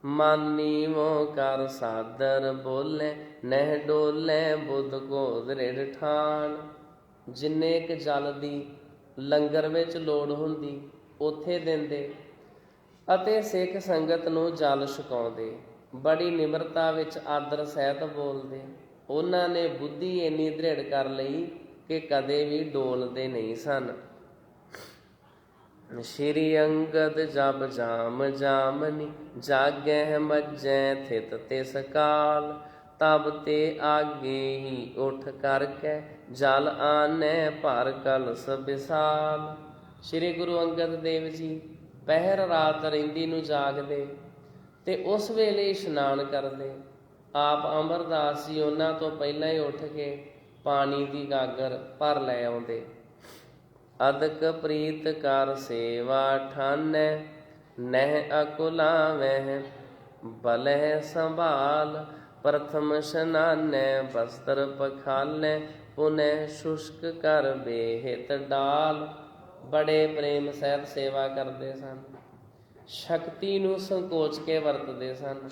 ਮਨ ਨੀਵੋ ਕਰ ਸਾਦਰ ਬੋਲੇ, ਨਹਿ ਡੋਲੇ ਬੁੱਧ ਕੋ ਦ੍ਰਿੜ ਠਾਨ। ਜਿੰਨੇ ਕੁ ਜਲ ਦੀ ਲੰਗਰ ਵਿੱਚ ਲੋੜ ਹੁੰਦੀ ਉੱਥੇ ਦਿੰਦੇ ਅਤੇ ਸਿੱਖ ਸੰਗਤ ਨੂੰ ਜਲ ਛਕਾਉਂਦੇ। ਬੜੀ ਨਿਮਰਤਾ ਵਿੱਚ ਆਦਰ ਸਹਿਤ ਬੋਲਦੇ। ਉਹਨਾਂ ਨੇ ਬੁੱਧੀ ਇੰਨੀ ਦ੍ਰਿੜ ਕਰ ਲਈ ਕਿ ਕਦੇ ਵੀ ਡੋਲਦੇ ਨਹੀਂ ਸਨ। ਸ਼੍ਰੀ ਅੰਗਦ ਜਬ ਜਾਮ ਜਾਮਨੀ, ਜਾਗਹਿ ਮੱਝੈ ਥਿਤ ਤਿਸ ਕਾਲ। ਤਬ ਤੇ ਆਗੇ ਹੀ ਉਠ ਕਰਕੇ, ਜਲ ਆਨੈ ਭਰ ਕਲਸ ਵਿਸਾਲ। ਸ਼੍ਰੀ ਗੁਰੂ ਅੰਗਦ ਦੇਵ ਜੀ ਪਹਿਰ ਰਾਤ ਰਹਿੰਦੀ ਨੂੰ ਜਾਗਦੇ ਤੇ ਉਸ ਵੇਲੇ ਇਸ਼ਨਾਨ ਕਰਦੇ। ਆਪ ਅਮਰਦਾਸ ਜੀ ਉਹਨਾਂ ਤੋਂ ਪਹਿਲਾਂ ਹੀ ਉੱਠ ਕੇ ਪਾਣੀ ਦੀ ਗਾਗਰ ਭਰ ਲੈ ਆਉਂਦੇ। ਅਦਕ ਪ੍ਰੀਤ ਕਰ ਸੇਵਾ ਠਾਨੈ, ਨਹਿ ਅਕੁਲਾਵਹਿ ਬਲਹਿ ਸੰਭਾਲ। ਪ੍ਰਥਮ ਇਸ਼ਨਾਨੈ ਬਸਤਰ ਪਖਾਲੈ, ਪੁਨਹਿ ਸ਼ੁਸ਼ਕ ਕਰ ਬੇਹਿਤ ਡਾਲ। ਬੜੇ ਪ੍ਰੇਮ ਸਹਿਤ ਸੇਵਾ ਕਰਦੇ ਸਨ, ਸ਼ਕਤੀ ਨੂੰ ਸੰਕੋਚ ਕੇ ਵਰਤਦੇ ਸਨ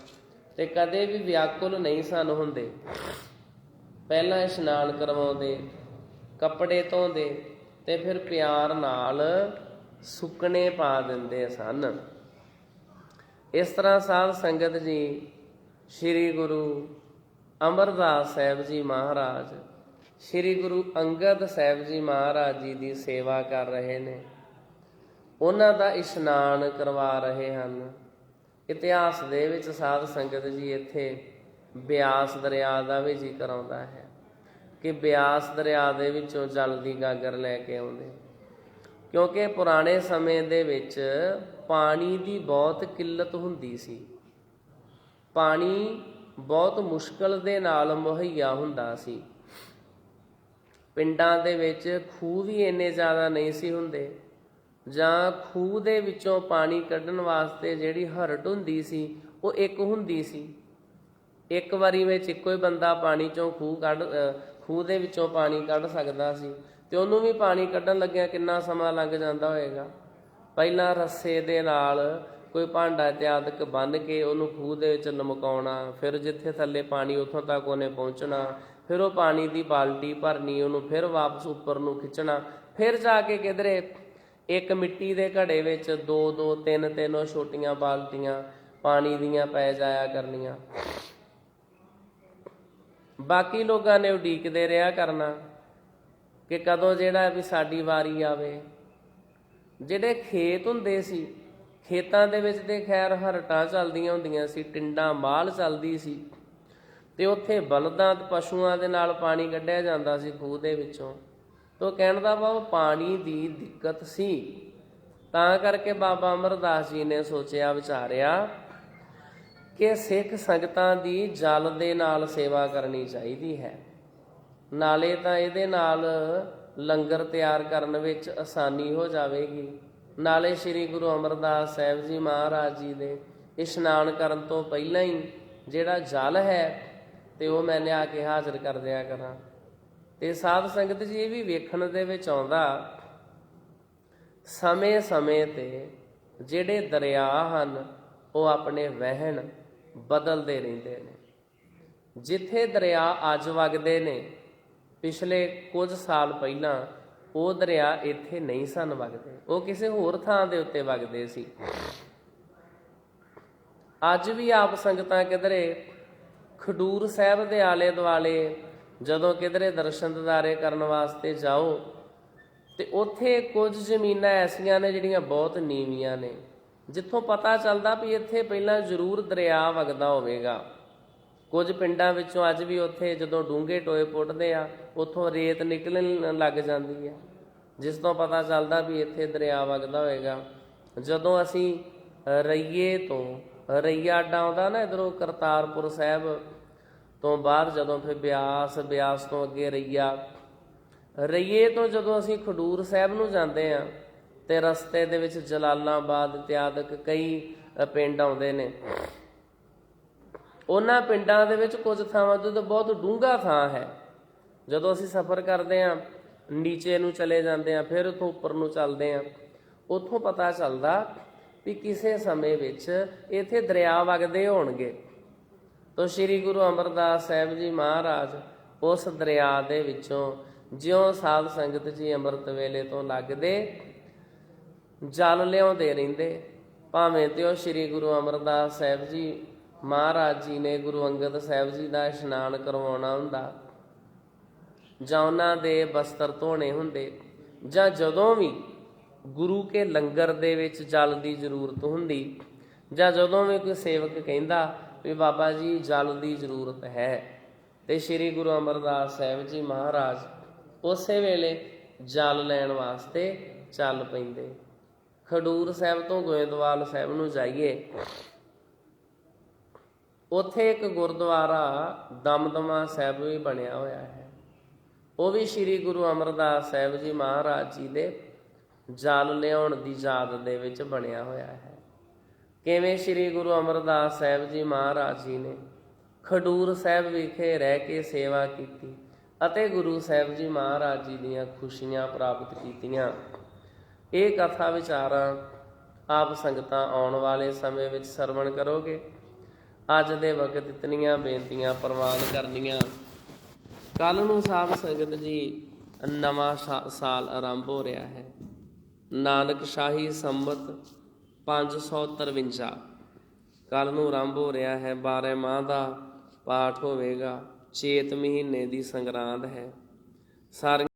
ਤੇ ਕਦੇ ਵੀ ਵਿਆਕੁਲ ਨਹੀਂ ਸਨ ਹੁੰਦੇ। ਪਹਿਲਾਂ ਇਸ਼ਨਾਨ ਕਰਵਾਉਂਦੇ, ਕੱਪੜੇ ਧੋਂਦੇ ਤੇ ਫਿਰ ਪਿਆਰ ਨਾਲ ਸੁੱਕਣੇ ਪਾ ਦਿੰਦੇ ਸਨ। ਇਸ ਤਰ੍ਹਾਂ ਸਾਧ ਸੰਗਤ ਜੀ ਸ੍ਰੀ ਗੁਰੂ ਅਮਰਦਾਸ ਸਾਹਿਬ ਜੀ ਮਹਾਰਾਜ, ਸ੍ਰੀ ਗੁਰੂ ਅੰਗਦ ਸਾਹਿਬ ਜੀ ਮਹਾਰਾਜ ਜੀ ਦੀ ਸੇਵਾ ਕਰ ਰਹੇ ਨੇ, ਉਹਨਾਂ ਦਾ ਇਸ਼ਨਾਨ ਕਰਵਾ ਰਹੇ ਹਨ। ਇਤਿਹਾਸ ਦੇ ਵਿੱਚ ਸਾਧ ਸੰਗਤ ਜੀ ਇੱਥੇ ਬਿਆਸ ਦਰਿਆ ਦਾ ਵੀ ਜ਼ਿਕਰ ਆਉਂਦਾ ਹੈ ਕਿ ਬਿਆਸ ਦਰਿਆ ਦੇ ਵਿੱਚੋਂ ਜਲ ਦੀ ਗਾਗਰ ਲੈ ਕੇ ਆਉਂਦੇ, ਕਿਉਂਕਿ ਪੁਰਾਣੇ ਸਮੇਂ ਦੇ ਵਿੱਚ ਪਾਣੀ ਦੀ ਬਹੁਤ ਕਿੱਲਤ ਹੁੰਦੀ ਸੀ। ਪਾਣੀ ਬਹੁਤ ਮੁਸ਼ਕਲ ਦੇ ਨਾਲ ਮੁਹੱਈਆ ਹੁੰਦਾ ਸੀ। ਪਿੰਡਾਂ ਦੇ ਵਿੱਚ ਖੂਹ ਵੀ ਇੰਨੇ ਜ਼ਿਆਦਾ ਨਹੀਂ ਸੀ ਹੁੰਦੇ, ਜਾਂ ਖੂਹ ਦੇ ਵਿੱਚੋਂ ਪਾਣੀ ਕੱਢਣ ਵਾਸਤੇ ਜਿਹੜੀ ਹਰਟ ਹੁੰਦੀ ਸੀ ਉਹ ਇੱਕ ਹੁੰਦੀ ਸੀ। ਇੱਕ ਵਾਰੀ ਵਿੱਚ ਇੱਕੋ ਹੀ ਬੰਦਾ ਪਾਣੀ ਚੋਂ ਖੂਹ ਦੇ ਵਿੱਚੋਂ ਪਾਣੀ ਕੱਢ ਸਕਦਾ ਸੀ, ਤੇ ਉਹਨੂੰ ਵੀ ਪਾਣੀ ਕੱਢਣ ਲੱਗਿਆ ਕਿੰਨਾ ਸਮਾਂ ਲੱਗ ਜਾਂਦਾ ਹੋਏਗਾ। ਪਹਿਲਾਂ ਰੱਸੇ ਦੇ ਨਾਲ ਕੋਈ ਭਾਂਡਾ ਇਤਿਆਦਿਕ ਬੰਨ੍ਹ ਕੇ ਉਹਨੂੰ ਖੂਹ ਦੇ ਵਿੱਚ ਲਮਕਾਉਣਾ, ਫਿਰ ਜਿੱਥੇ ਥੱਲੇ ਪਾਣੀ ਉੱਥੋਂ ਤੱਕ ਉਹਨੇ ਪਹੁੰਚਣਾ, ਫਿਰ ਉਹ ਪਾਣੀ ਦੀ ਬਾਲਟੀ ਭਰਨੀ, ਉਹਨੂੰ ਫਿਰ ਵਾਪਸ ਉੱਪਰ ਨੂੰ ਖਿੱਚਣਾ, ਫਿਰ ਜਾ ਕੇ ਕਿਧਰੇ ਇੱਕ ਮਿੱਟੀ ਦੇ ਘੜੇ ਵਿੱਚ 2-2 3-3 ਉਹ ਛੋਟੀਆਂ ਬਾਲਟੀਆਂ ਪਾਣੀ ਦੀਆਂ ਪੈ ਜਾਇਆ ਕਰਨੀਆਂ। ਬਾਕੀ ਲੋਕਾਂ ਨੇ ਉਡੀਕਦੇ ਰਿਹਾ ਕਰਨਾ ਕਿ ਕਦੋਂ ਜਿਹੜਾ ਵੀ ਸਾਡੀ ਵਾਰੀ ਆਵੇ। ਜਿਹੜੇ ਖੇਤ ਹੁੰਦੇ ਸੀ, ਖੇਤਾਂ ਦੇ ਵਿੱਚ ਤੇ ਖੈਰ ਹਰਟਾਂ ਚੱਲਦੀਆਂ ਹੁੰਦੀਆਂ ਸੀ, ਟਿੰਡਾਂ ਮਾਲ ਚੱਲਦੀ ਸੀ, ਤੇ ਉੱਥੇ ਬਲਦਾਂ ਤੇ ਪਸ਼ੂਆਂ ਦੇ ਨਾਲ ਪਾਣੀ ਕੱਢਿਆ ਜਾਂਦਾ ਸੀ ਖੂਹ ਦੇ ਵਿੱਚੋਂ। ਤੋ ਕਹਿਣ ਦਾ ਭਾਵ ਪਾਣੀ ਦੀ ਦਿੱਕਤ ਸੀ। ਤਾਂ ਕਰਕੇ ਬਾਬਾ ਅਮਰਦਾਸ ਜੀ ਨੇ ਸੋਚਿਆ ਵਿਚਾਰਿਆ ਕਿ ਸਿੱਖ ਸੰਗਤਾਂ ਦੀ ਜਲ ਦੇ ਨਾਲ ਸੇਵਾ ਕਰਨੀ ਚਾਹੀਦੀ ਹੈ, ਨਾਲੇ ਤਾਂ ਇਹਦੇ ਨਾਲ ਲੰਗਰ ਤਿਆਰ ਕਰਨ ਵਿੱਚ ਆਸਾਨੀ ਹੋ ਜਾਵੇਗੀ, ਨਾਲੇ ਸ੍ਰੀ ਗੁਰੂ ਅਮਰਦਾਸ ਸਾਹਿਬ ਜੀ ਮਹਾਰਾਜ ਜੀ ਦੇ ਇਸ਼ਨਾਨ ਕਰਨ ਤੋਂ ਪਹਿਲਾਂ ਹੀ ਜਿਹੜਾ ਜਲ ਹੈ ਤੇ ਉਹ ਮੈਂ ਲਿਆ ਕੇ ਹਾਜ਼ਰ ਕਰ ਦਿਆ ਕਰਾਂ। ਤੇ ਸਾਧ ਸੰਗਤ ਜੀ ਇਹ ਵੀ ਵੇਖਣ ਦੇ ਵਿੱਚ ਆਉਂਦਾ, ਸਮੇਂ-ਸਮੇਂ ਤੇ ਜਿਹੜੇ ਦਰਿਆ ਹਨ ਉਹ ਆਪਣੇ ਵਹਿਣ ਬਦਲਦੇ ਰਹਿੰਦੇ ਨੇ। ਜਿੱਥੇ ਦਰਿਆ ਅੱਜ ਵਗਦੇ ਨੇ, ਪਿਛਲੇ ਕੁਝ ਸਾਲ ਪਹਿਲਾਂ ਉਹ ਦਰਿਆ ਇੱਥੇ ਨਹੀਂ ਸਨ ਵਗਦੇ, ਉਹ ਕਿਸੇ ਹੋਰ ਥਾਂ ਦੇ ਉੱਤੇ ਵਗਦੇ ਸੀ। ਅੱਜ ਵੀ ਆਪ ਸੰਗਤਾਂ ਕਿਧਰੇ ਖਡੂਰ ਸਾਹਿਬ ਦੇ ਆਲੇ ਦੁਆਲੇ ਜਦੋਂ ਕਿਧਰੇ ਦਰਸ਼ਨ ਦਿਦਾਰੇ ਕਰਨ ਵਾਸਤੇ ਜਾਓ ਤੇ ਉੱਥੇ ਕੁਝ ਜ਼ਮੀਨਾਂ ਐਸੀਆਂ ਨੇ ਜਿਹੜੀਆਂ ਬਹੁਤ ਨੀਵੀਆਂ ਨੇ, ਜਿੱਥੋਂ ਪਤਾ ਚੱਲਦਾ ਵੀ ਇੱਥੇ ਪਹਿਲਾਂ ਜ਼ਰੂਰ ਦਰਿਆ ਵਗਦਾ ਹੋਵੇਗਾ। ਕੁਝ ਪਿੰਡਾਂ ਵਿੱਚੋਂ ਅੱਜ ਵੀ ਉੱਥੇ ਜਦੋਂ ਡੂੰਘੇ ਟੋਏ ਪੁੱਟਦੇ ਆ, ਉੱਥੋਂ ਰੇਤ ਨਿਕਲਣ ਲੱਗ ਜਾਂਦੀ ਹੈ, ਜਿਸ ਤੋਂ ਪਤਾ ਚੱਲਦਾ ਵੀ ਇੱਥੇ ਦਰਿਆ ਵਗਦਾ ਹੋਵੇਗਾ। ਜਦੋਂ ਅਸੀਂ ਰਈਏ ਤੋਂ, ਰਈਆ ਅੱਡਾ ਆਉਂਦਾ ਨਾ ਇੱਧਰੋਂ ਕਰਤਾਰਪੁਰ ਸਾਹਿਬ ਤੋਂ ਬਾਅਦ, ਜਦੋਂ ਫਿਰ ਬਿਆਸ ਤੋਂ ਅੱਗੇ ਰਈਏ ਤੋਂ ਜਦੋਂ ਅਸੀਂ ਖਡੂਰ ਸਾਹਿਬ ਨੂੰ ਜਾਂਦੇ ਹਾਂ ਤੇ ਰਸਤੇ ਦੇ ਵਿੱਚ ਜਲਾਲਾਬਾਦ ਇਤਿਆਦਿਕ ਕਈ ਪਿੰਡ ਆਉਂਦੇ ਨੇ। ਉਹਨਾਂ ਪਿੰਡਾਂ ਦੇ ਵਿੱਚ ਕੁਝ ਥਾਵਾਂ ਤੋਂ ਤਾਂ ਬਹੁਤ ਡੂੰਘਾ ਥਾਂ ਹੈ। ਜਦੋਂ ਅਸੀਂ ਸਫ਼ਰ ਕਰਦੇ ਹਾਂ, ਨੀਚੇ ਨੂੰ ਚਲੇ ਜਾਂਦੇ ਹਾਂ, ਫਿਰ ਉੱਥੋਂ ਉੱਪਰ ਨੂੰ ਚੱਲਦੇ ਹਾਂ, ਉੱਥੋਂ ਪਤਾ ਚੱਲਦਾ ਵੀ ਕਿਸੇ ਸਮੇਂ ਵਿੱਚ ਇੱਥੇ ਦਰਿਆ ਵਗਦੇ ਹੋਣਗੇ। ਤੋ ਸ੍ਰੀ ਗੁਰੂ ਅਮਰਦਾਸ ਸਾਹਿਬ ਜੀ ਮਹਾਰਾਜ ਉਸ ਦਰਿਆ ਦੇ ਵਿੱਚੋਂ ਜਿਉਂ ਸਾਧ ਸੰਗਤ ਜੀ ਅੰਮ੍ਰਿਤ ਵੇਲੇ ਤੋਂ ਲੱਗਦੇ ਜਲ ਲਿਆਉਂਦੇ ਰਹਿੰਦੇ। ਭਾਵੇਂ ਤੇ ਉਹ ਸ੍ਰੀ ਗੁਰੂ ਅਮਰਦਾਸ ਸਾਹਿਬ ਜੀ ਮਹਾਰਾਜ ਜੀ ਨੇ ਗੁਰੂ ਅੰਗਦ ਸਾਹਿਬ ਜੀ ਦਾ ਇਸ਼ਨਾਨ ਕਰਵਾਉਣਾ ਹੁੰਦਾ, ਜਾਂ ਉਹਨਾਂ ਦੇ ਬਸਤਰ ਧੋਣੇ ਹੁੰਦੇ, ਜਾਂ ਜਦੋਂ ਵੀ ਗੁਰੂ ਕੇ ਲੰਗਰ ਦੇ ਵਿੱਚ ਜਲ ਦੀ ਜ਼ਰੂਰਤ ਹੁੰਦੀ, ਜਾਂ ਜਦੋਂ ਵੀ ਕੋਈ ਸੇਵਕ ਕਹਿੰਦਾ ਵੀ ਬਾਬਾ ਜੀ ਜਲ ਦੀ ਜ਼ਰੂਰਤ ਹੈ, ਤੇ ਸ੍ਰੀ ਗੁਰੂ ਅਮਰਦਾਸ ਸਾਹਿਬ ਜੀ ਮਹਾਰਾਜ ਉਸੇ ਵੇਲੇ ਜਲ ਲੈਣ ਵਾਸਤੇ ਚੱਲ ਪੈਂਦੇ। ਖਡੂਰ ਸਾਹਿਬ ਤੋਂ ਗੋਇੰਦਵਾਲ ਸਾਹਿਬ ਨੂੰ ਜਾਈਏ, ਉੱਥੇ ਇੱਕ ਗੁਰਦੁਆਰਾ ਦਮਦਮਾ ਸਾਹਿਬ ਵੀ ਬਣਿਆ ਹੋਇਆ ਹੈ। ਉਹ ਵੀ ਸ੍ਰੀ ਗੁਰੂ ਅਮਰਦਾਸ ਸਾਹਿਬ ਜੀ ਮਹਾਰਾਜ ਜੀ ਦੇ ਜਲ ਲਿਆਉਣ ਦੀ ਯਾਦ ਦੇ ਵਿੱਚ ਬਣਿਆ ਹੋਇਆ ਹੈ। ਕਿਵੇਂ ਸ੍ਰੀ ਗੁਰੂ ਅਮਰਦਾਸ ਸਾਹਿਬ ਜੀ ਮਹਾਰਾਜ ਜੀ ਨੇ ਖਡੂਰ ਸਾਹਿਬ ਵਿਖੇ ਰਹਿ ਕੇ ਸੇਵਾ ਕੀਤੀ ਅਤੇ ਗੁਰੂ ਸਾਹਿਬ ਜੀ ਮਹਾਰਾਜ ਜੀ ਦੀਆਂ ਖੁਸ਼ੀਆਂ ਪ੍ਰਾਪਤ ਕੀਤੀਆਂ। ਇਹ ਕਥਾ ਵਿਚਾਰਾਂ ਆਪ ਸੰਗਤਾਂ ਆਉਣ ਵਾਲੇ ਸਮੇਂ ਵਿੱਚ ਸਰਵਣ ਕਰੋਗੇ। ਅੱਜ ਦੇ ਵਕਤ ਇਤਨੀਆਂ ਬੇਨਤੀਆਂ ਪ੍ਰਵਾਨ ਕਰਨੀਆਂ। ਕੱਲ੍ਹ ਨੂੰ ਸਾਧ ਸੰਗਤ ਜੀ ਨਵਾਂ ਸਾਲ ਆਰੰਭ ਹੋ ਰਿਹਾ ਹੈ। ਨਾਨਕ ਸ਼ਾਹੀ ਸੰਮਤ 553 ਕੱਲ੍ਹ ਨੂੰ ਆਰੰਭ ਹੋ ਰਿਹਾ ਹੈ। 12 ਮਾਹ ਦਾ ਪਾਠ ਹੋਵੇਗਾ। ਚੇਤ ਮਹੀਨੇ ਦੀ ਸੰਗਰਾਂਦ ਹੈ। ਸਾਰੀਆਂ